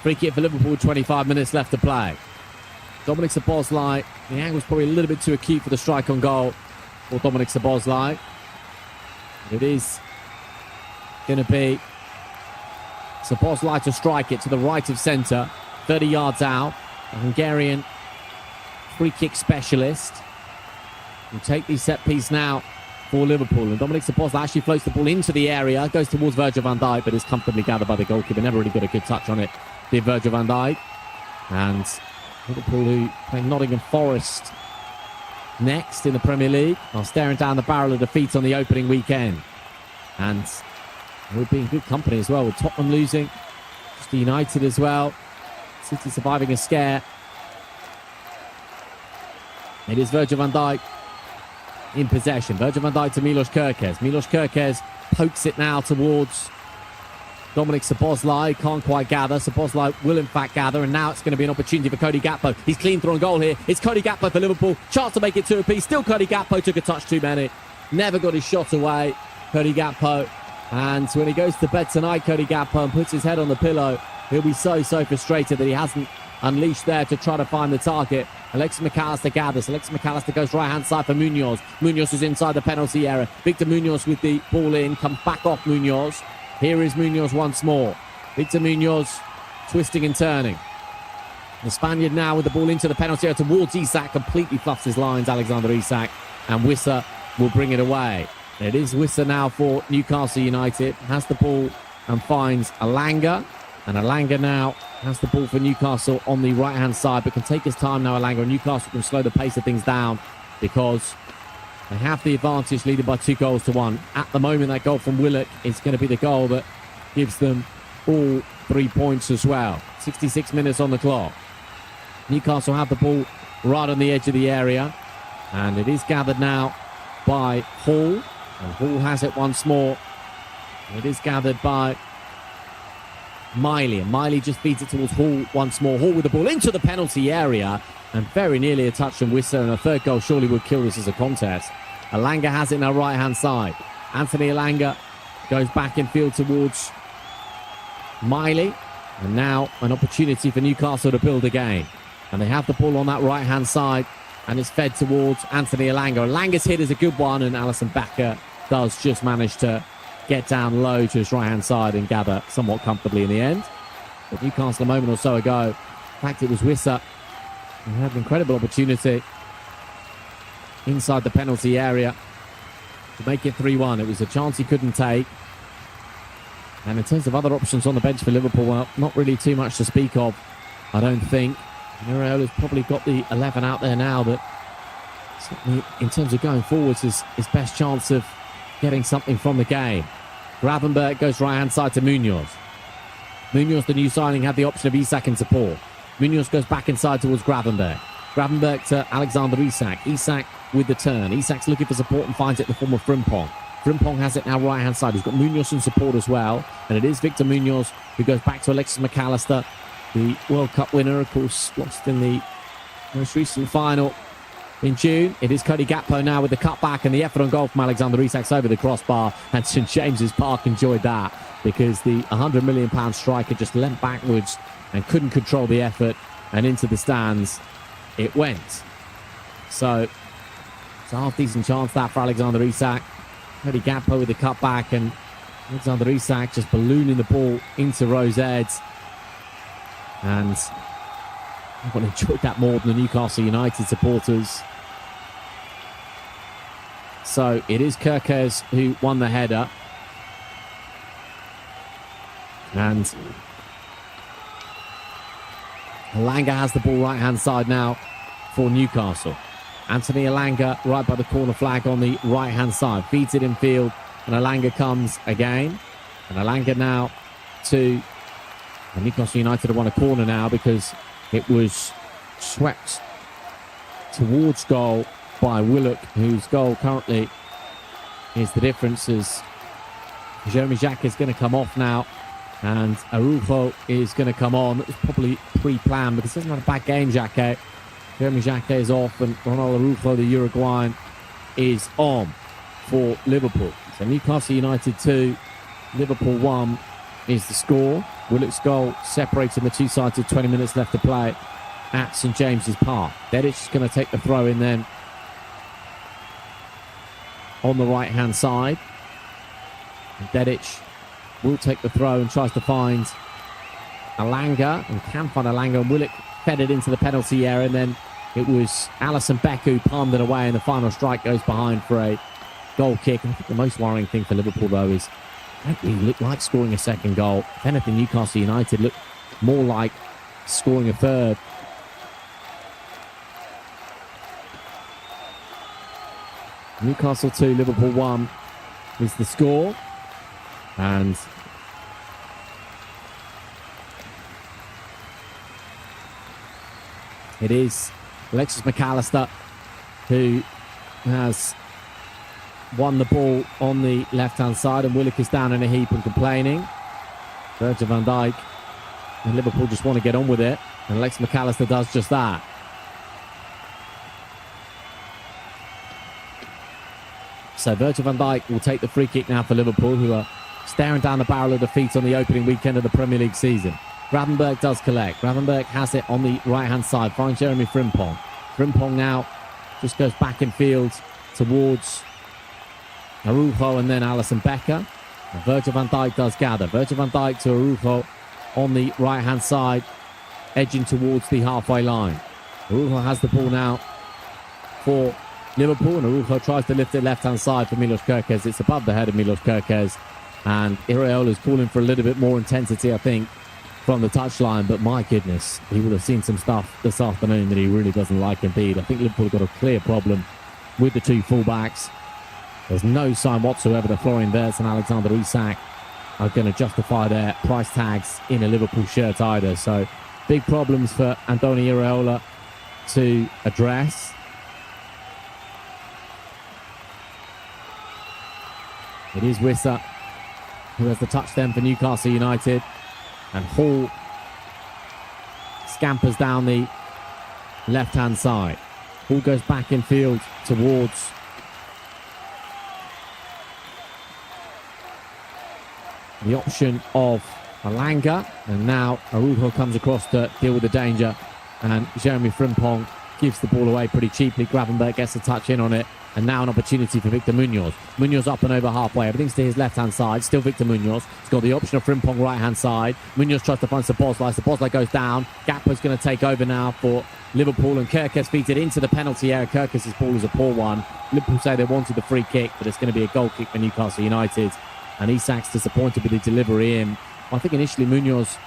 Free kick for Liverpool, 25 minutes left to play. Dominic Szoboszlai, the angle's probably a little bit too acute for the strike on goal for Dominic Szoboszlai. It is going to be Szoboszlai to strike it to the right of centre, 30 yards out. A Hungarian free kick specialist. will take the set piece now for Liverpool. And Dominic Szoboszlai actually floats the ball into the area, goes towards Virgil van Dijk, but is comfortably gathered by the goalkeeper. Never really got a good touch on it, did Virgil van Dijk. And Liverpool, who play Nottingham Forest next in the Premier League, are staring down the barrel of defeat on the opening weekend. And we'll be in good company as well, with Tottenham losing, Manchester United as well, City surviving a scare. It is Virgil van Dijk in possession. Virgil van Dijk to Milos Kerkez. Milos Kerkez pokes it now towards Dominic Szoboszlai. Can't quite gather. Szoboszlai will in fact gather, and now it's going to be an opportunity for Cody Gakpo. He's clean through on goal here. It's Cody Gakpo for Liverpool. Chance to make it 2 apiece. Still Cody Gakpo. Took a touch too many. Never got his shot away, Cody Gakpo. And when he goes to bed tonight, Cody Gakpo, and puts his head on the pillow, he'll be so frustrated that he hasn't unleashed there to try to find the target. Alexis Mac Allister gathers. Alexis Mac Allister goes right-hand side for Munoz. Munoz is inside the penalty area. Victor Munoz with the ball in. Comes back off Munoz. Here is Munoz once more. Victor Munoz twisting and turning. The Spaniard now with the ball into the penalty area towards Isak. Completely fluffs his lines, Alexander Isak. And Wissa will bring it away. It is Wissa now for Newcastle United. Has the ball and finds Alanga. And Alanga now has the ball for Newcastle on the right-hand side, but can take his time now, Alanga. And Newcastle can slow the pace of things down because they have the advantage, leading by 2-1. At the moment, that goal from Willock is going to be the goal that gives them all 3 points as well. 66 minutes on the clock. Newcastle have the ball right on the edge of the area, and it is gathered now by Hall. And Hall has it once more. It is gathered by Miley, and Miley just feeds it towards Hall once more. Hall with the ball into the penalty area, and very nearly a touch from Wissa, and a third goal surely would kill this as a contest. Alanga has it now right-hand side. Anthony Alanga goes back in field towards Miley, and now an opportunity for Newcastle to build again. And they have the ball on that right-hand side, and it's fed towards Anthony Alanga. Alanga's hit is a good one, and Alisson Becker does just manage to get down low to his right-hand side and gather somewhat comfortably in the end. But Newcastle a moment or so ago, in fact it was Wissa, who had an incredible opportunity inside the penalty area to make it 3-1. It was a chance he couldn't take. And in terms of other options on the bench for Liverpool, well, not really too much to speak of, I don't think. Muriola's probably got the 11 out there now that, certainly in terms of going forwards, is his best chance of getting something from the game. Gravenberg goes right-hand side to Munoz. Munoz, the new signing, had the option of Isak in support. Munoz goes back inside towards Gravenberg. Gravenberg to Alexander Isak. Isak with the turn. Isak's looking for support and finds it in the form of Frimpong. Frimpong has it now right-hand side. He's got Munoz in support as well. And it is Victor Munoz who goes back to Alexis Mac Allister, the World Cup winner, of course, lost in the most recent final in June. It is Cody Gakpo now with the cutback and the effort on goal from Alexander Isak's over the crossbar. And St James's Park enjoyed that because the £100 million striker just leant backwards and couldn't control the effort, and into the stands it went. So it's a half-decent chance that for Alexander Isak. Cody Gakpo with the cutback, and Alexander Isak just ballooning the ball into Rose Eds. And I would have enjoyed that more than the Newcastle United supporters. So it is Kerkez who won the header. And Alanga has the ball right-hand side now for Newcastle. Anthony Alanga right by the corner flag on the right-hand side. Feeds it in field, and Alanga comes again. And Alanga now to... And Newcastle United have won a corner now because it was swept towards goal by Willock, whose goal currently is the difference, as Jeremy Jacquet is going to come off now and Araujo is going to come on. It was probably pre-planned because he hasn't had a bad game, Jacquet. Jeremy Jacquet is off and Ronald Araujo, the Uruguayan, is on for Liverpool. So Newcastle United 2, Liverpool 1 is the score. Willock's goal separating the two sides with 20 minutes left to play at St James's Park. Dedic is going to take the throw in then on the right-hand side. And Dedic will take the throw and tries to find Alanga, and can find Alanga, and Willock fed it into the penalty area, and then It was Alisson Becker who palmed it away, and the final strike goes behind for a goal kick. And I think the most worrying thing for Liverpool, though, is they don't really look like scoring a second goal. If anything, Newcastle United look more like scoring a third. Newcastle 2, Liverpool 1 is the score. And it is Alexis McAllister who has won the ball on the left-hand side, and Willock is down in a heap and complaining. Virgil van Dijk and Liverpool just want to get on with it, and Alexis McAllister does just that. So Virgil van Dijk will take the free kick now for Liverpool, who are staring down the barrel of defeat on the opening weekend of the Premier League season. Gravenberch does collect. Gravenberch has it on the right-hand side, finds Jeremy Frimpong. Frimpong now just goes back in field towards Araujo and then Alisson Becker. And Virgil van Dijk does gather. Virgil van Dijk to Araujo on the right-hand side, edging towards the halfway line. Araujo has the ball now for Liverpool, and Araujo tries to lift it left-hand side for Milos Kerkez. It's above the head of Milos Kerkez, and Iraola's calling for a little bit more intensity, I think, from the touchline. But my goodness, he would have seen some stuff this afternoon that he really doesn't like indeed. I think Liverpool have got a clear problem with the two fullbacks. There's no sign whatsoever that Florian Wirtz and Alexander Isak are going to justify their price tags in a Liverpool shirt either. So big problems for Andoni Iraola to address. It is Wissa who has the touch then for Newcastle United. And Hall scampers down the left-hand side. Hall goes back in field towards the option of Malanga. And now Araujo comes across to deal with the danger. And Jeremy Frimpong gives the ball away pretty cheaply. Gravenberch gets a touch in on it. And now an opportunity for Victor Munoz. Munoz up and over halfway. Everything's to his left-hand side. Still Victor Munoz. He's got the option of Frimpong right-hand side. Munoz tries to find Szoboszlai. Szoboszlai goes down. Gakpo's going to take over now for Liverpool. And Kerkez feeds it into the penalty area. Kerkez's ball is a poor one. Liverpool say they wanted the free kick, but it's going to be a goal kick for Newcastle United. And Isak's disappointed with the delivery in. I think initially Munoz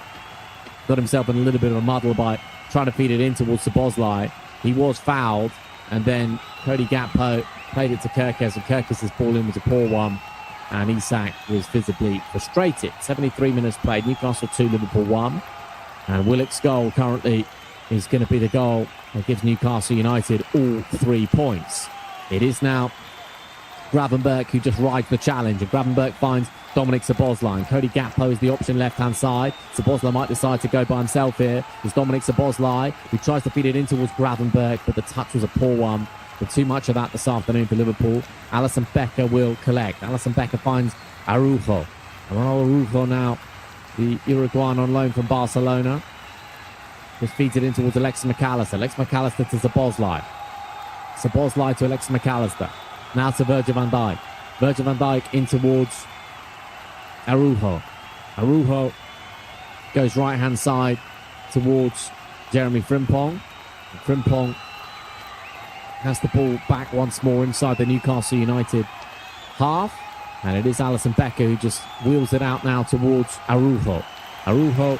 got himself in a little bit of a muddle by trying to feed it in towards Szoboszlai. He was fouled. And then Cody Gakpo played it to Kerkez, and Kerkez's ball in was a poor one, and Isak was visibly frustrated. 73 minutes played, Newcastle 2, Liverpool 1, and Willock's goal currently is going to be the goal that gives Newcastle United all 3 points. It is now Gravenberch who just rides the challenge, and Gravenberch finds Dominic Szoboszlai. Cody Gakpo is the option left-hand side. Szoboszlai might decide to go by himself here. It's Dominic Szoboszlai who tries to feed it in towards Gravenberch, but the touch was a poor one. But too much of that this afternoon for Liverpool. Alisson Becker will collect. Alisson Becker finds Araujo. Araujo now, the Uruguayan on loan from Barcelona. Just feeds it in towards Alexis McAllister. Alexis McAllister to Szoboszlai. Szoboszlai to Alexis McAllister. Now to Virgil van Dijk. Virgil van Dijk in towards Araujo. Araujo goes right-hand side towards Jeremy Frimpong. Frimpong has the ball back once more inside the Newcastle United half. And it is Alisson Becker who just wheels it out now towards Araujo. Araujo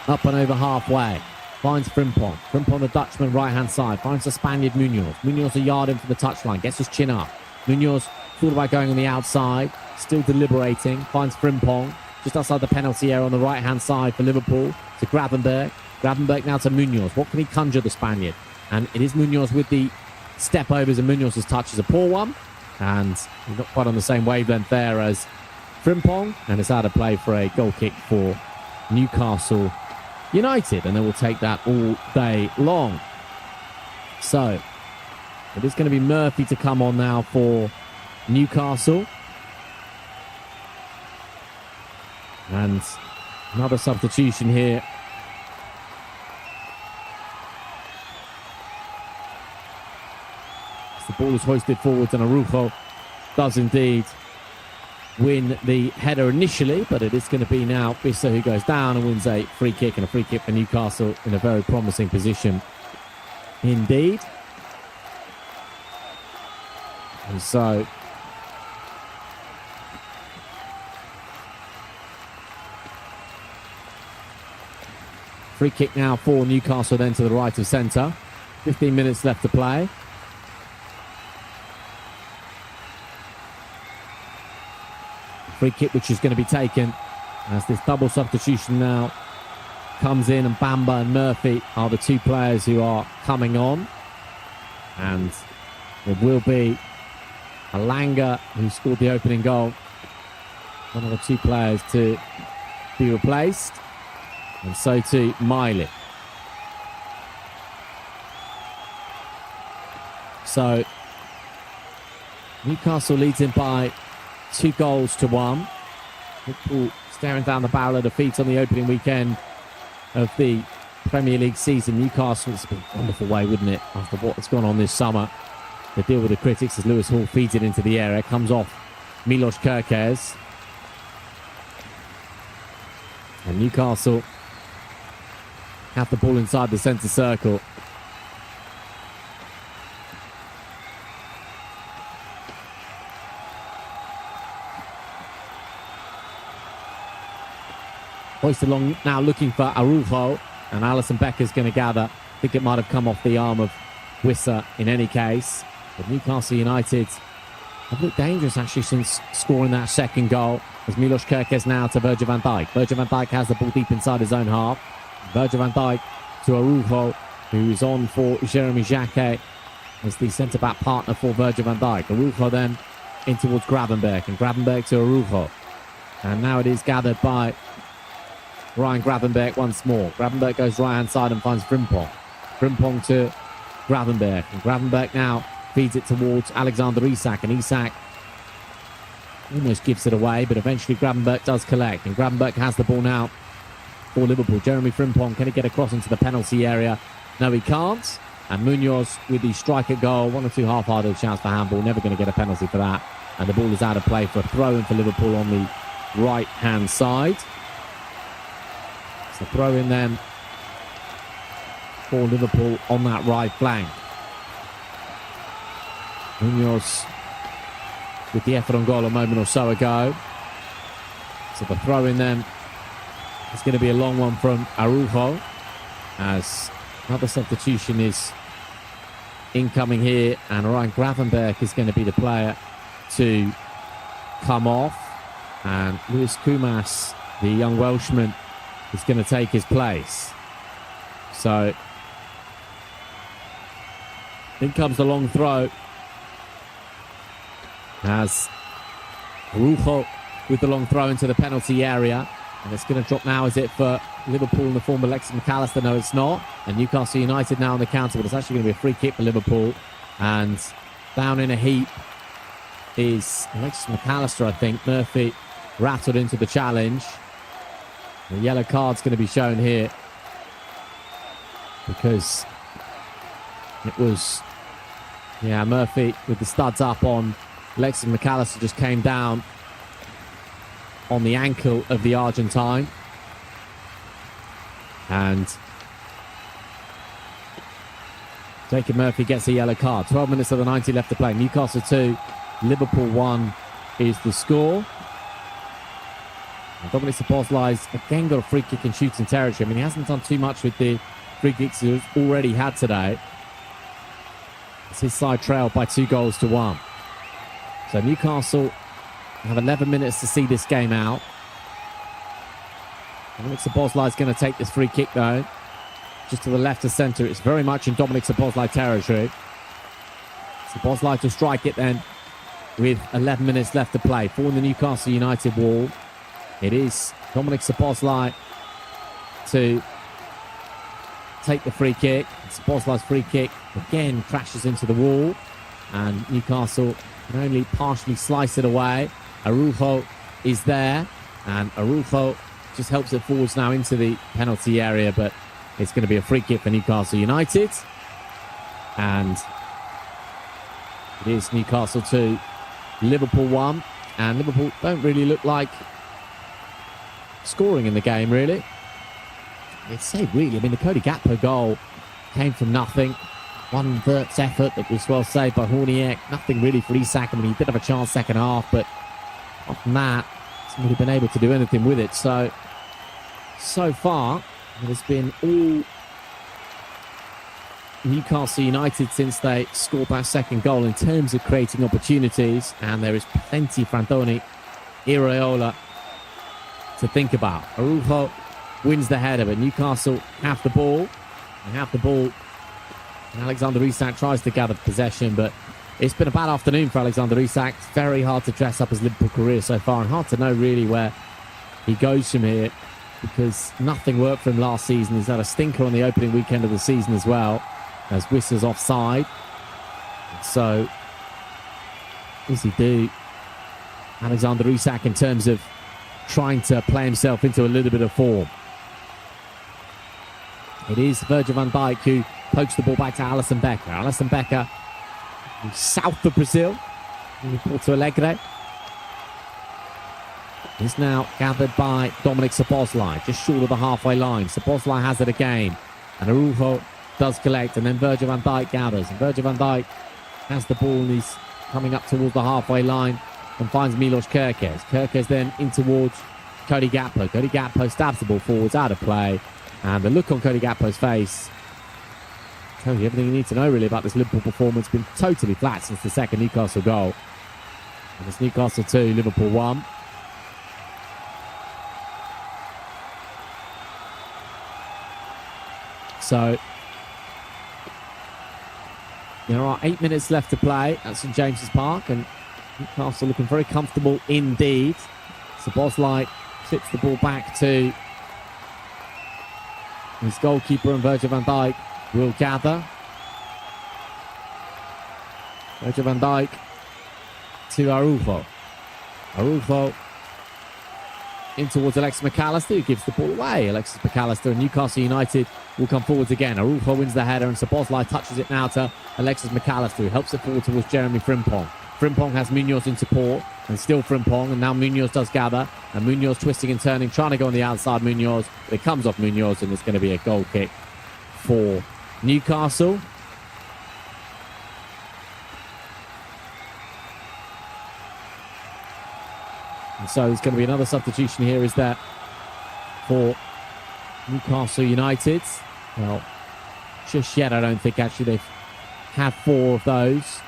up and over halfway. Finds Frimpong. Frimpong, the Dutchman, right-hand side. Finds the Spaniard Munoz. Munoz a yard in from the touchline. Gets his chin up. Munoz thought about going on the outside. Still deliberating. Finds Frimpong just outside the penalty area on the right-hand side for Liverpool. To Gravenberch. Gravenberch now to Munoz. What can he conjure, the Spaniard? And it is Munoz with the step-overs, and Munoz's touch is a poor one. And he's not quite on the same wavelength there as Frimpong. And it's out of play for a goal kick for Newcastle United. And they will take that all day long. So it is going to be Murphy to come on now for Newcastle. And another substitution here. The ball is hoisted forwards, and Araujo does indeed win the header initially, but it is going to be now Wissa who goes down and wins a free kick, and a free kick for Newcastle in a very promising position indeed. And so free kick now for Newcastle, then to the right of centre. 15 minutes left to play. Free kick which is going to be taken as this double substitution now comes in, and Bamba and Murphy are the two players who are coming on. And it will be Alanga, who scored the opening goal, one of the two players to be replaced. And so too Miley. So Newcastle leads in by 2-1. Liverpool staring down the barrel of defeat on the opening weekend of the Premier League season. Newcastle, it's been a wonderful way, wouldn't it, after what's gone on this summer, to deal with the critics as Lewis Hall feeds it into the area. Comes off Milos Kerkez. And Newcastle have the ball inside the centre circle. Hoisted along now, looking for Araujo, and Alisson Becker's going to gather. I think it might have come off the arm of Wissa in any case. But Newcastle United have looked dangerous actually since scoring that second goal. As Milos Kerkez now to Virgil van Dijk. Virgil van Dijk has the ball deep inside his own half. Virgil van Dijk to Araujo, who is on for Jeremy Jacquet as the centre-back partner for Virgil van Dijk. Araujo then in towards Gravenberch, and Gravenberch to Araujo. And now it is gathered by Ryan Gravenberch once more. Gravenberch goes right-hand side and finds Frimpong. Frimpong to Gravenberch. And Gravenberch now feeds it towards Alexander Isak. And Isak almost gives it away, but eventually Gravenberch does collect. And Gravenberch has the ball now for Liverpool. Jeremy Frimpong, can he get across into the penalty area? No, he can't. And Munoz with the striker goal. One or two half-hearted shouts for handball. Never going to get a penalty for that. And the ball is out of play for a throw-in for Liverpool on the right-hand side. So throw in then for Liverpool on that right flank. Munoz with the effort on goal a moment or so ago. So the throw in then is going to be a long one from Araujo, as another substitution is incoming here, and Ryan Gravenberch is going to be the player to come off, and Luis Kumas, the young Welshman, is going to take his place. So in comes the long throw as Araujo with the long throw into the penalty area, and it's going to drop now, is it, for Liverpool in the form of Alexis McAllister? No, it's not. And Newcastle United now on the counter, but it's actually going to be a free kick for Liverpool. And down in a heap is Alexis McAllister, I think. Murphy rattled into the challenge. The yellow card's going to be shown here because it was, Murphy with the studs up on Alexis McAllister, just came down on the ankle of the Argentine. And Jacob Murphy gets a yellow card. 12 minutes of the 90 left to play. Newcastle 2, Liverpool 1 is the score. And Dominic Szoboszlai's again got a free kick in shooting territory. I mean, he hasn't done too much with the free kicks he's already had today. It's his side trailed by 2-1. So Newcastle have 11 minutes to see this game out. Dominic Szoboszlai's going to take this free kick though. Just to the left of centre. It's very much in Dominic Szoboszlai territory. Szoboszlai to strike it then with 11 minutes left to play for the Newcastle United wall. It is Dominic Szoboszlai to take the free kick. Szoboszlai's free kick again crashes into the wall, and Newcastle can only partially slice it away. Araujo is there, and Araujo just helps it forwards now into the penalty area, but it's going to be a free kick for Newcastle United. And it is Newcastle 2, Liverpool 1, and Liverpool don't really look like scoring in the game, really. It's so really, I mean, the Cody Gakpo goal came from nothing. One Vert's effort that was well saved by Horniak. Nothing really for Isak. I mean, he did have a chance second half, but apart from that, hasn't really been able to do anything with it. So far, it has been all Newcastle United since they scored that second goal in terms of creating opportunities, and there is plenty for Andoni Iraola to think about. Araujo wins the header, but Newcastle have the ball. They have the ball, and Alexander Isak tries to gather possession, but it's been a bad afternoon for Alexander Isak. It's very hard to dress up his Liverpool career so far, and hard to know really where he goes from here, because nothing worked for him last season. He's had a stinker on the opening weekend of the season as well, as Whistler's offside. So, what does he do, Alexander Isak, in terms of trying to play himself into a little bit of form? It is Virgil van Dijk who pokes the ball back to Alisson Becker. Alisson Becker, south of Brazil, in Porto Alegre, is now gathered by Dominic Szoboszlai, just short of the halfway line. Szoboszlai has it again, and Araujo does collect, and then Virgil van Dijk gathers, and Virgil van Dijk has the ball, and he's coming up towards the halfway line and finds Milos Kerkez. Kerkez then in towards Cody Gakpo. Cody Gakpo stabs the ball forwards, out of play, and the look on Cody Gakpo's face tells you everything you need to know really about this Liverpool performance. Been totally flat since the second Newcastle goal, and it's Newcastle 2, Liverpool 1. So there are 8 minutes left to play at St James's Park, and Newcastle looking very comfortable indeed. Szoboszlai flips the ball back to his goalkeeper, and Virgil van Dijk will gather. Virgil van Dijk to Araujo. Araujo in towards Alexis McAllister, who gives the ball away. Alexis McAllister, and Newcastle United will come forwards again. Araujo wins the header, and Szoboszlai touches it now to Alexis McAllister, who helps it forward towards Jeremy Frimpong. Frimpong has Munoz in support, and still Frimpong, and now Munoz does gather, and Munoz twisting and turning, trying to go on the outside. Munoz, but it comes off Munoz, and it's going to be a goal kick for Newcastle. And so there's going to be another substitution here, is that for Newcastle United? Well, just yet I don't think actually they've had 4 of those.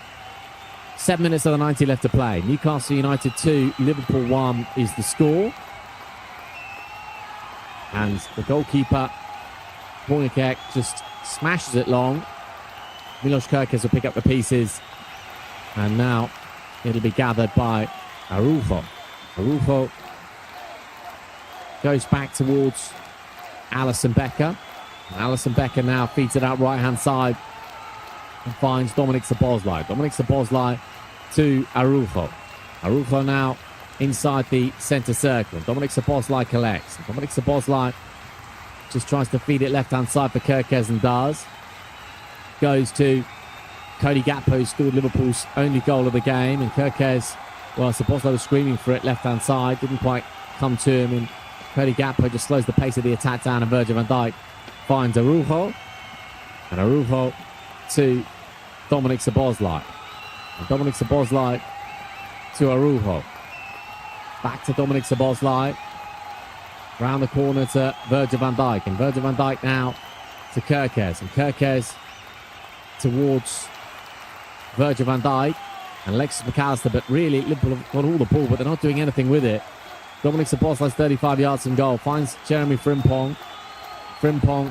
7 minutes of the 90 left to play. Newcastle United 2, Liverpool 1 is the score. And the goalkeeper, Horniak, just smashes it long. Milos Kerkez will pick up the pieces. And now it'll be gathered by Araujo. Araujo goes back towards Alisson Becker. And Alisson Becker now feeds it out right-hand side and finds Dominic Szoboszlai. Dominic Szoboszlai to Araujo. Araujo now inside the centre circle. Dominic Szoboszlai collects. Dominic Szoboszlai just tries to feed it left-hand side for Kerkez, and does. Goes to Cody Gakpo, who scored Liverpool's only goal of the game, and Kerkez, well, Szoboszlai was screaming for it left-hand side, didn't quite come to him, and Cody Gakpo just slows the pace of the attack down, and Virgil van Dijk finds Araujo, and Araujo to Dominic Szoboszlai. And Dominic Szoboszlai to Araujo. Back to Dominic Szoboszlai. Round the corner to Virgil van Dijk. And Virgil van Dijk now to Kerkez. And Kerkez towards Virgil van Dijk and Alexis McAllister. But really, Liverpool have got all the ball, but they're not doing anything with it. Dominic Szoboszlai's 35 yards from goal. Finds Jeremy Frimpong. Frimpong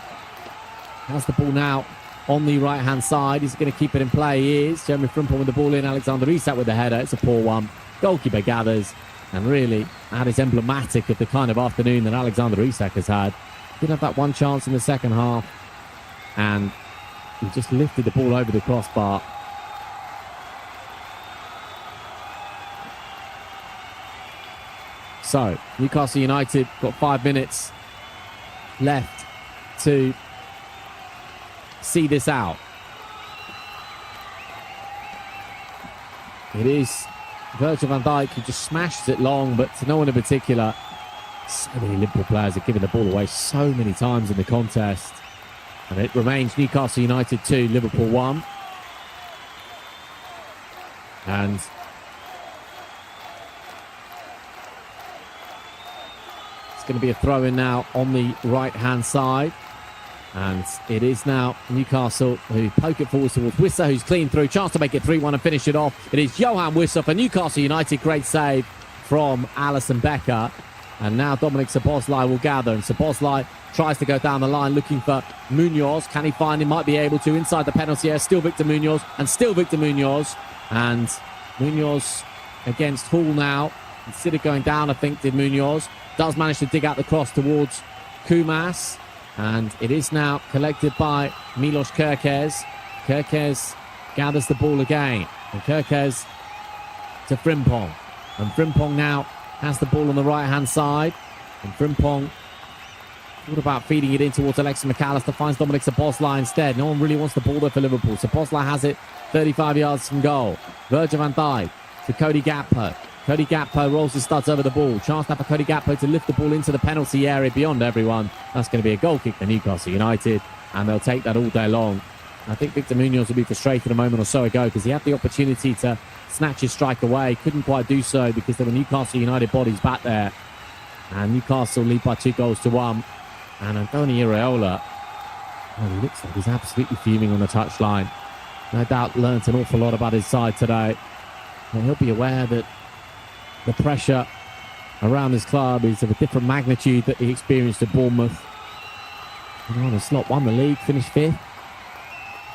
has the ball now on the right-hand side. He's going to keep it in play. He is. Jeremy Frimpong with the ball in. Alexander Isak with the header. It's a poor one. Goalkeeper gathers. And really, that is emblematic of the kind of afternoon that Alexander Isak has had. Did have that one chance in the second half, and he just lifted the ball over the crossbar. So, Newcastle United got 5 minutes left to see this out. It is Virgil van Dijk who just smashes it long, but to no one in particular. So many Liverpool players are giving the ball away so many times in the contest. And it remains Newcastle United 2, Liverpool 1. And it's going to be a throw-in now on the right-hand side. And it is now Newcastle who poke it forward towards Wissa, who's clean through. Chance to make it 3-1 and finish it off. It is Johan Wissa for Newcastle United. Great save from Alisson Becker. And now Dominic Szoboszlai will gather. And Szoboszlai tries to go down the line looking for Munoz. Can he find him? Might be able to inside the penalty area. Still Victor Munoz. And still Victor Munoz. And Munoz against Hall now. Instead of going down, I think, did Munoz. Does manage to dig out the cross towards Kumas. And it is now collected by Milos Kerkez. Kerkez gathers the ball again. And Kerkez to Frimpong. And Frimpong now has the ball on the right-hand side. And Frimpong thought about feeding it in towards Alexis McAllister. Finds Dominic Szoboszlai instead. No one really wants the ball there for Liverpool. Szoboszlai has it 35 yards from goal. Virgil van Dijk to Cody Gakpo. Cody Gakpo rolls his studs over the ball. Chance now for Cody Gakpo to lift the ball into the penalty area beyond everyone. That's going to be a goal kick for Newcastle United, and they'll take that all day long. I think Victor Munoz will be frustrated a moment or so ago because he had the opportunity to snatch his strike away. Couldn't quite do so because there were Newcastle United bodies back there. And Newcastle lead by 2-1. And Antonio Iraola, he looks like he's absolutely fuming on the touchline. No doubt learnt an awful lot about his side today. And he'll be aware that the pressure around his club is of a different magnitude that he experienced at Bournemouth. And it's not won the league, finished 5th,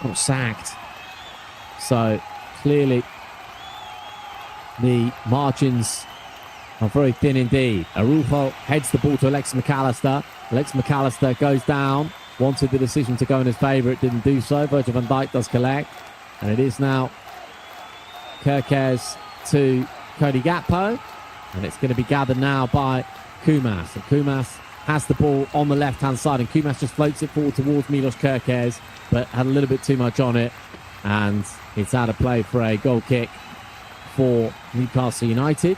got sacked. So clearly the margins are very thin indeed. Araujo heads the ball to Alexis McAllister. Alexis McAllister goes down, wanted the decision to go in his favour, it didn't do so. Virgil van Dijk does collect. And it is now Kerkez to Cody Gakpo, and it's going to be gathered now by Kumas. And Kumas has the ball on the left-hand side, and Kumas just floats it forward towards Milos Kerkez, but had a little bit too much on it, and it's out of play for a goal kick for Newcastle United.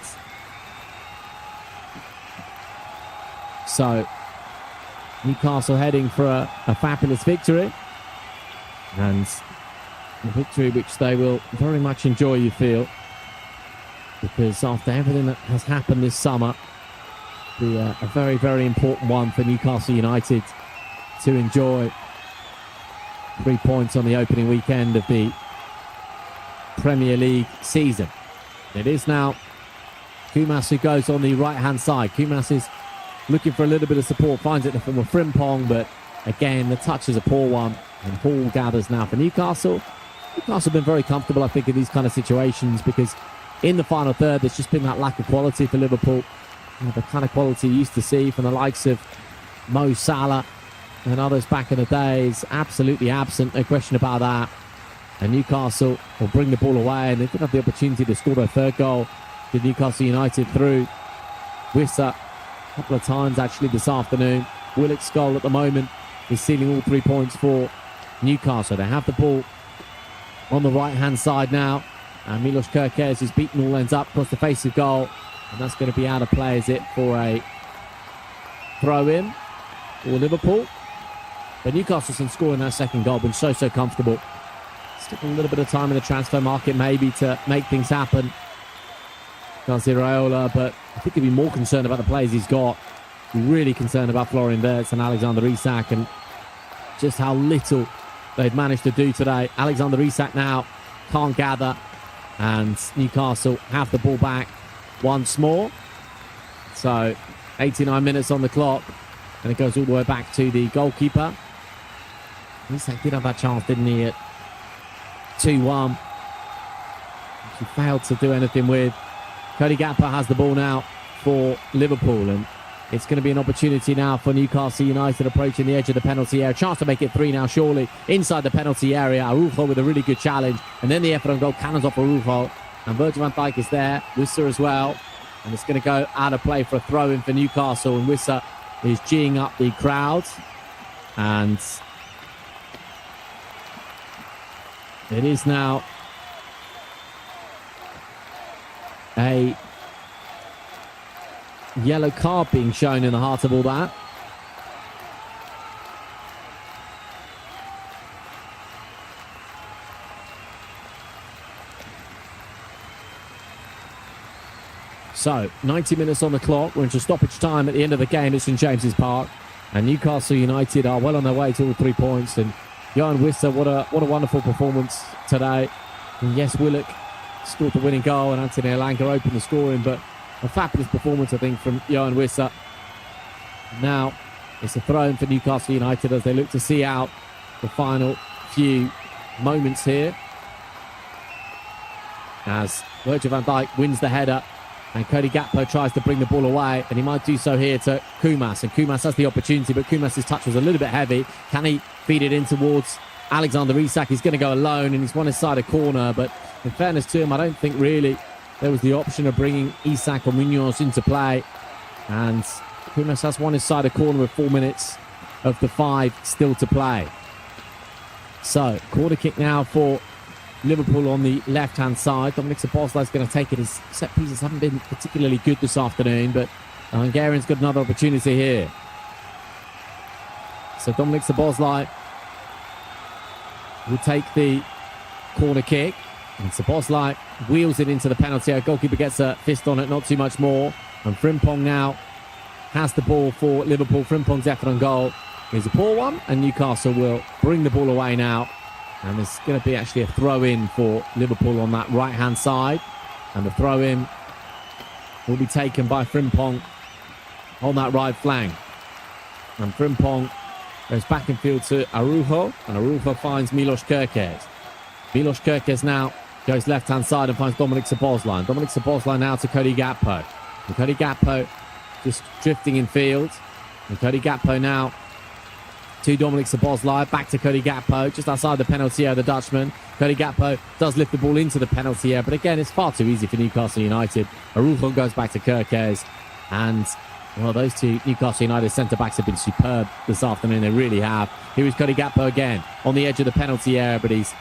So Newcastle heading for a fabulous victory, and a victory which they will very much enjoy, you feel, because after everything that has happened this summer, be a very, very important one for Newcastle United to enjoy 3 points on the opening weekend of the Premier League season. It is now Kumas who goes on the right-hand side. Kumas is looking for a little bit of support, finds it in the form of Frimpong, but again, the touch is a poor one, and Hall gathers now for Newcastle. Newcastle have been very comfortable, I think, in these kind of situations because in the final third, there's just been that lack of quality for Liverpool. The kind of quality you used to see from the likes of Mo Salah and others back in the day is absolutely absent, no question about that. And Newcastle will bring the ball away, and they did have the opportunity to score their third goal. Did Newcastle United through Wissa a couple of times actually this afternoon. Willock's goal at the moment is sealing all 3 points for Newcastle. They have the ball on the right-hand side now. And Milos Kerkez is beaten all ends up across the face of goal. And that's going to be out of play, is it, for a throw-in for Liverpool. But Newcastle's been scoring their second goal, been so comfortable. Still a little bit of time in the transfer market maybe to make things happen. Can't see Raiola, but I think he'd be more concerned about the players he's got. He's really concerned about Florian Wirtz and Alexander Isak and just how little they've managed to do today. Alexander Isak now can't gather, and Newcastle have the ball back once more. So 89 minutes on the clock, and it goes all the way back to the goalkeeper. Isak did have that chance, didn't he, at 2-1. He failed to do anything with. Cody Gakpo has the ball now for Liverpool, and it's going to be an opportunity now for Newcastle United approaching the edge of the penalty area. Chance to make it 3 now, surely, inside the penalty area. Araujo with a really good challenge, and then the effort on goal, cannons off Araujo, and Virgil van Dijk is there, Wissa as well, and it's going to go out of play for a throw-in for Newcastle, and Wissa is geeing up the crowd, and it is now a yellow card being shown in the heart of all that. So, 90 minutes on the clock. We're into stoppage time at the end of the game at St James's Park. And Newcastle United are well on their way to all 3 points. And Younes Talks, what a wonderful performance today. And yes, Willock scored the winning goal and Anthony Elanga opened the scoring. But a fabulous performance, I think, from Younes Talks. Now, it's a throw-in for Newcastle United as they look to see out the final few moments here. As Virgil van Dijk wins the header and Cody Gakpo tries to bring the ball away, and he might do so here to Kumas, and Kumas has the opportunity, but Kumas' touch was a little bit heavy. Can he feed it in towards Alexander Isak? He's going to go alone and he's won inside a corner, but in fairness to him, I don't think really there was the option of bringing Isak or Munoz into play, and Kumas has won inside a corner with 4 minutes of the 5 still to play. So, corner kick now for Liverpool on the left-hand side. Dominic Szoboszlai is going to take it. His set pieces haven't been particularly good this afternoon, but the Hungarian's got another opportunity here. So Dominic Szoboszlai will take the corner kick, and Szoboszlai wheels it into the penalty area. Goalkeeper gets a fist on it, not too much more. And Frimpong now has the ball for Liverpool. Frimpong's effort on goal is a poor one, and Newcastle will bring the ball away now. And there's going to be actually a throw-in for Liverpool on that right-hand side. And the throw-in will be taken by Frimpong on that right flank. And Frimpong goes back in field to Araujo. And Araujo finds Milos Kerkez. Milos Kerkez now goes left-hand side and finds Dominic Szoboszlai. Dominic Szoboszlai now to Cody Gakpo. And Cody Gakpo just drifting in field. And Cody Gakpo now to Dominic Szoboszlai, back to Cody Gakpo, just outside the penalty area, the Dutchman. Cody Gakpo does lift the ball into the penalty area, but again, it's far too easy for Newcastle United. Araujo goes back to Kerkez, and, well, those two Newcastle United centre-backs have been superb this afternoon, they really have. Here is Cody Gakpo again, on the edge of the penalty area, but his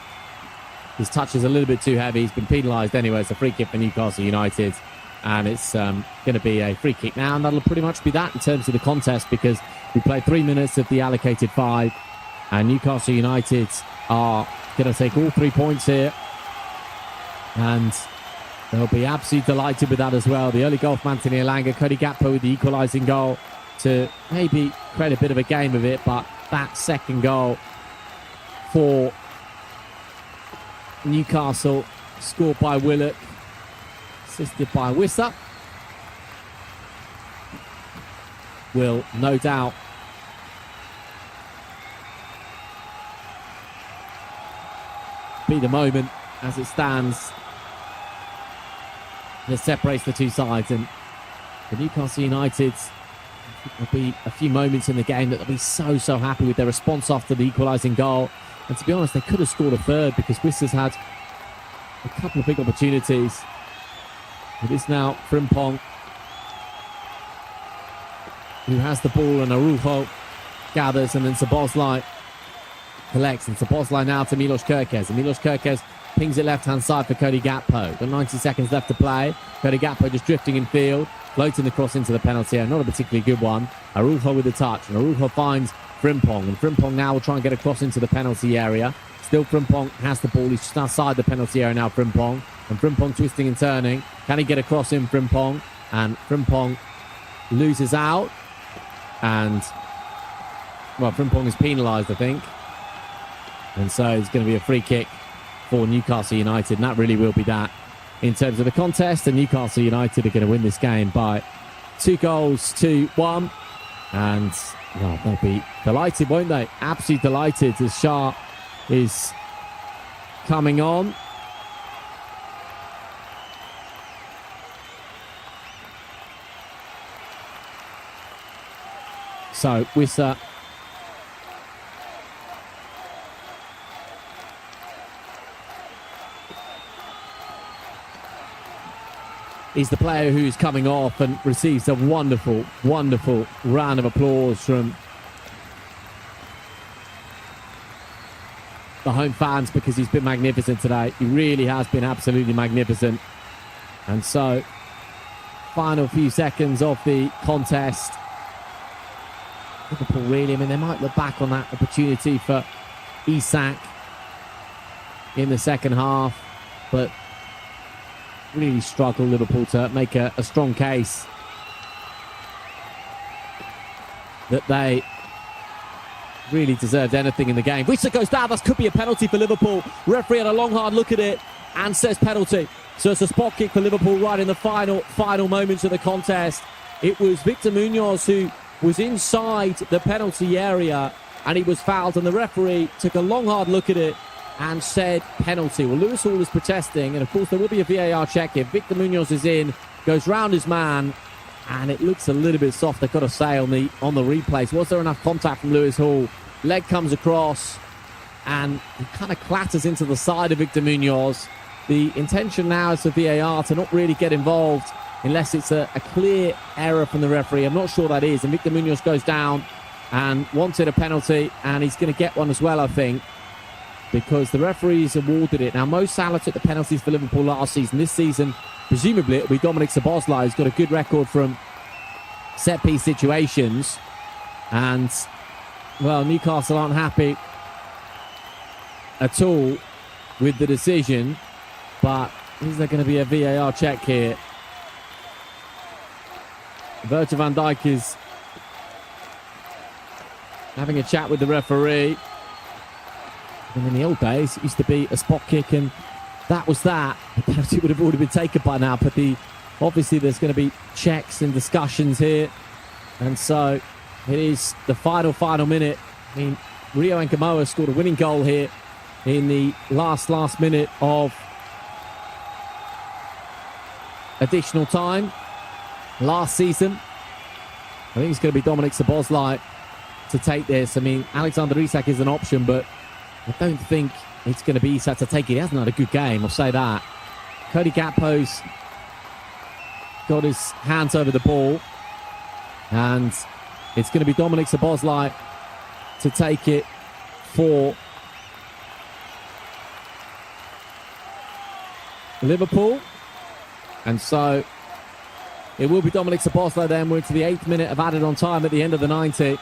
touch is a little bit too heavy. He's been penalised anyway. It's a free kick for Newcastle United, and it's going to be a free kick now, and that'll pretty much be that in terms of the contest, because we played 3 minutes of the allocated 5, and Newcastle United are going to take all 3 points here, and they'll be absolutely delighted with that as well. The early goal from Anthony Elanga, Cody Gakpo with the equalising goal to maybe create a bit of a game of it, but that second goal for Newcastle, scored by Willock, assisted by Wissa, will no doubt be the moment as it stands that separates the two sides. And for Newcastle United, there'll be a few moments in the game that they'll be so happy with their response after the equalising goal. And to be honest, they could have scored a third, because Wissa's had a couple of big opportunities. It is now Frimpong who has the ball, and Araujo gathers, and then Szoboszlai collects, and Szoboszlai now to Milos Kerkez, and Milos Kerkez pings it left-hand side for Cody Gakpo. Got 90 seconds left to play. Cody Gakpo just drifting in field, floating the cross into the penalty area. Not a particularly good one. Araujo with the touch, and Araujo finds Frimpong, and Frimpong now will try and get across into the penalty area. Still Frimpong has the ball. He's just outside the penalty area now, Frimpong. And Frimpong twisting and turning. Can he get across in Frimpong? And Frimpong loses out. And, well, Frimpong is penalised, I think. And so it's going to be a free kick for Newcastle United. And that really will be that in terms of the contest. And Newcastle United are going to win this game by 2-1. And, well, they'll be delighted, won't they? Absolutely delighted as Shah is coming on. So, Wissa is the player who's coming off and receives a wonderful round of applause from the home fans, because he's been magnificent today. He really has been absolutely magnificent. And so, final few seconds of the contest. Liverpool really, I mean, they might look back on that opportunity for Isak in the second half, but really struggle, Liverpool, to make a strong case that they really deserved anything in the game. Wizzy goes down. That could be a penalty for Liverpool. Referee had a long, hard look at it and says penalty. So it's a spot kick for Liverpool right in the final moments of the contest. It was Victor Munoz who was inside the penalty area and he was fouled, and the referee took a long, hard look at it and said penalty. Well, Lewis Hall is protesting, and of course there will be a VAR check here. Victor Munoz is in, goes round his man, and it looks a little bit soft, I've got to say, on the replays. Was there enough contact from Lewis Hall? Leg comes across, and he kind of clatters into the side of Victor Munoz. The intention now is for VAR to not really get involved unless it's a clear error from the referee. I'm not sure that is, and Victor Munoz goes down and wanted a penalty, and he's going to get one as well, I think, because the referees awarded it. Now, Mo Salah took the penalties for Liverpool last season. This season, presumably, it'll be Dominic Szoboszlai, who's got a good record from set-piece situations. And, well, Newcastle aren't happy at all with the decision. But is there going to be a VAR check here? Virgil van Dijk is having a chat with the referee. And in the old days, it used to be a spot kick, and that was that. The penalty would have already been taken by now, but obviously there's going to be checks and discussions here. And so it is the final minute. I mean, Rio Nkamoa scored a winning goal here in the last minute of additional time last season. I think it's going to be Dominic Szoboszlai to take this. I mean, Alexander Isak is an option, but I don't think it's going to be Isak to take it. He hasn't had a good game, I'll say that. Cody Gakpo's got his hands over the ball, and it's going to be Dominic Szoboszlai to take it for Liverpool. And so it will be Dominic Szoboszlai then. We're into the 8th minute of added on time at the end of the 90.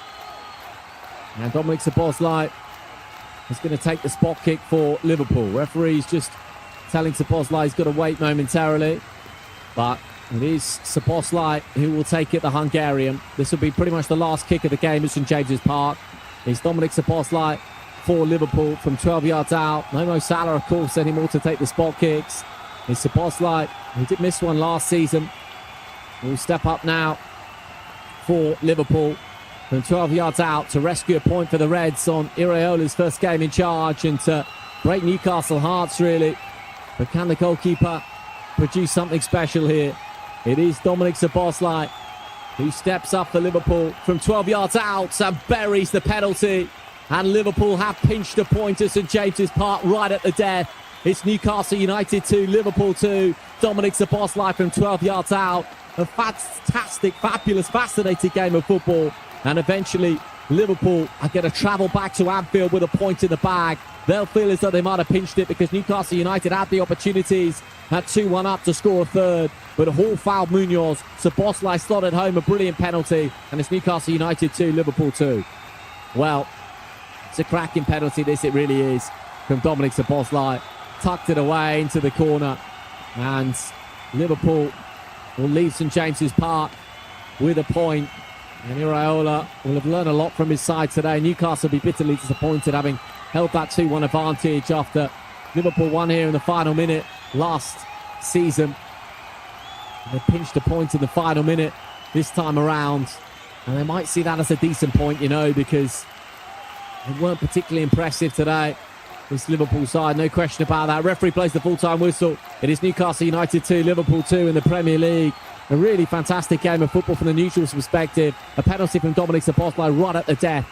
And Dominic Szoboszlai is going to take the spot kick for Liverpool. Referee's just telling Szoboszlai he's got to wait momentarily. But it is Szoboszlai who will take it, the Hungarian. This will be pretty much the last kick of the game at St James's Park. It's Dominic Szoboszlai for Liverpool from 12 yards out. No Mo Salah, of course, anymore to take the spot kicks. It's Szoboszlai, who did miss one last season. Will step up now for Liverpool from 12 yards out to rescue a point for the Reds on Iraola's first game in charge and to break Newcastle hearts, really. But can the goalkeeper produce something special here? It is Dominic Szoboszlai who steps up for Liverpool from 12 yards out and buries the penalty. And Liverpool have pinched a point at St James's Park right at the death. It's Newcastle United 2, Liverpool 2. Dominic Szoboszlai from 12 yards out. A fantastic, fabulous, fascinating game of football. And eventually, Liverpool are going to travel back to Anfield with a point in the bag. They'll feel as though they might have pinched it because Newcastle United had the opportunities, had 2-1 up to score a third. But Hall fouled Munoz. Szoboszlai slotted home a brilliant penalty. And it's Newcastle United 2, Liverpool 2. Well, it's a cracking penalty, this it really is, from Dominic Szoboszlai. Tucked it away into the corner. And Liverpool will leave St James's Park with a point. And Iraola will have learned a lot from his side today. Newcastle will be bitterly disappointed, having held that 2-1 advantage after Liverpool won here in the final minute last season. And they pinched a point in the final minute this time around. And they might see that as a decent point, you know, because they weren't particularly impressive today. This Liverpool side, no question about that. Referee plays the full-time whistle. It is Newcastle United 2, Liverpool 2 in the Premier League. A really fantastic game of football from the neutral's perspective. A penalty from Dominic Szoboszlai right at the death.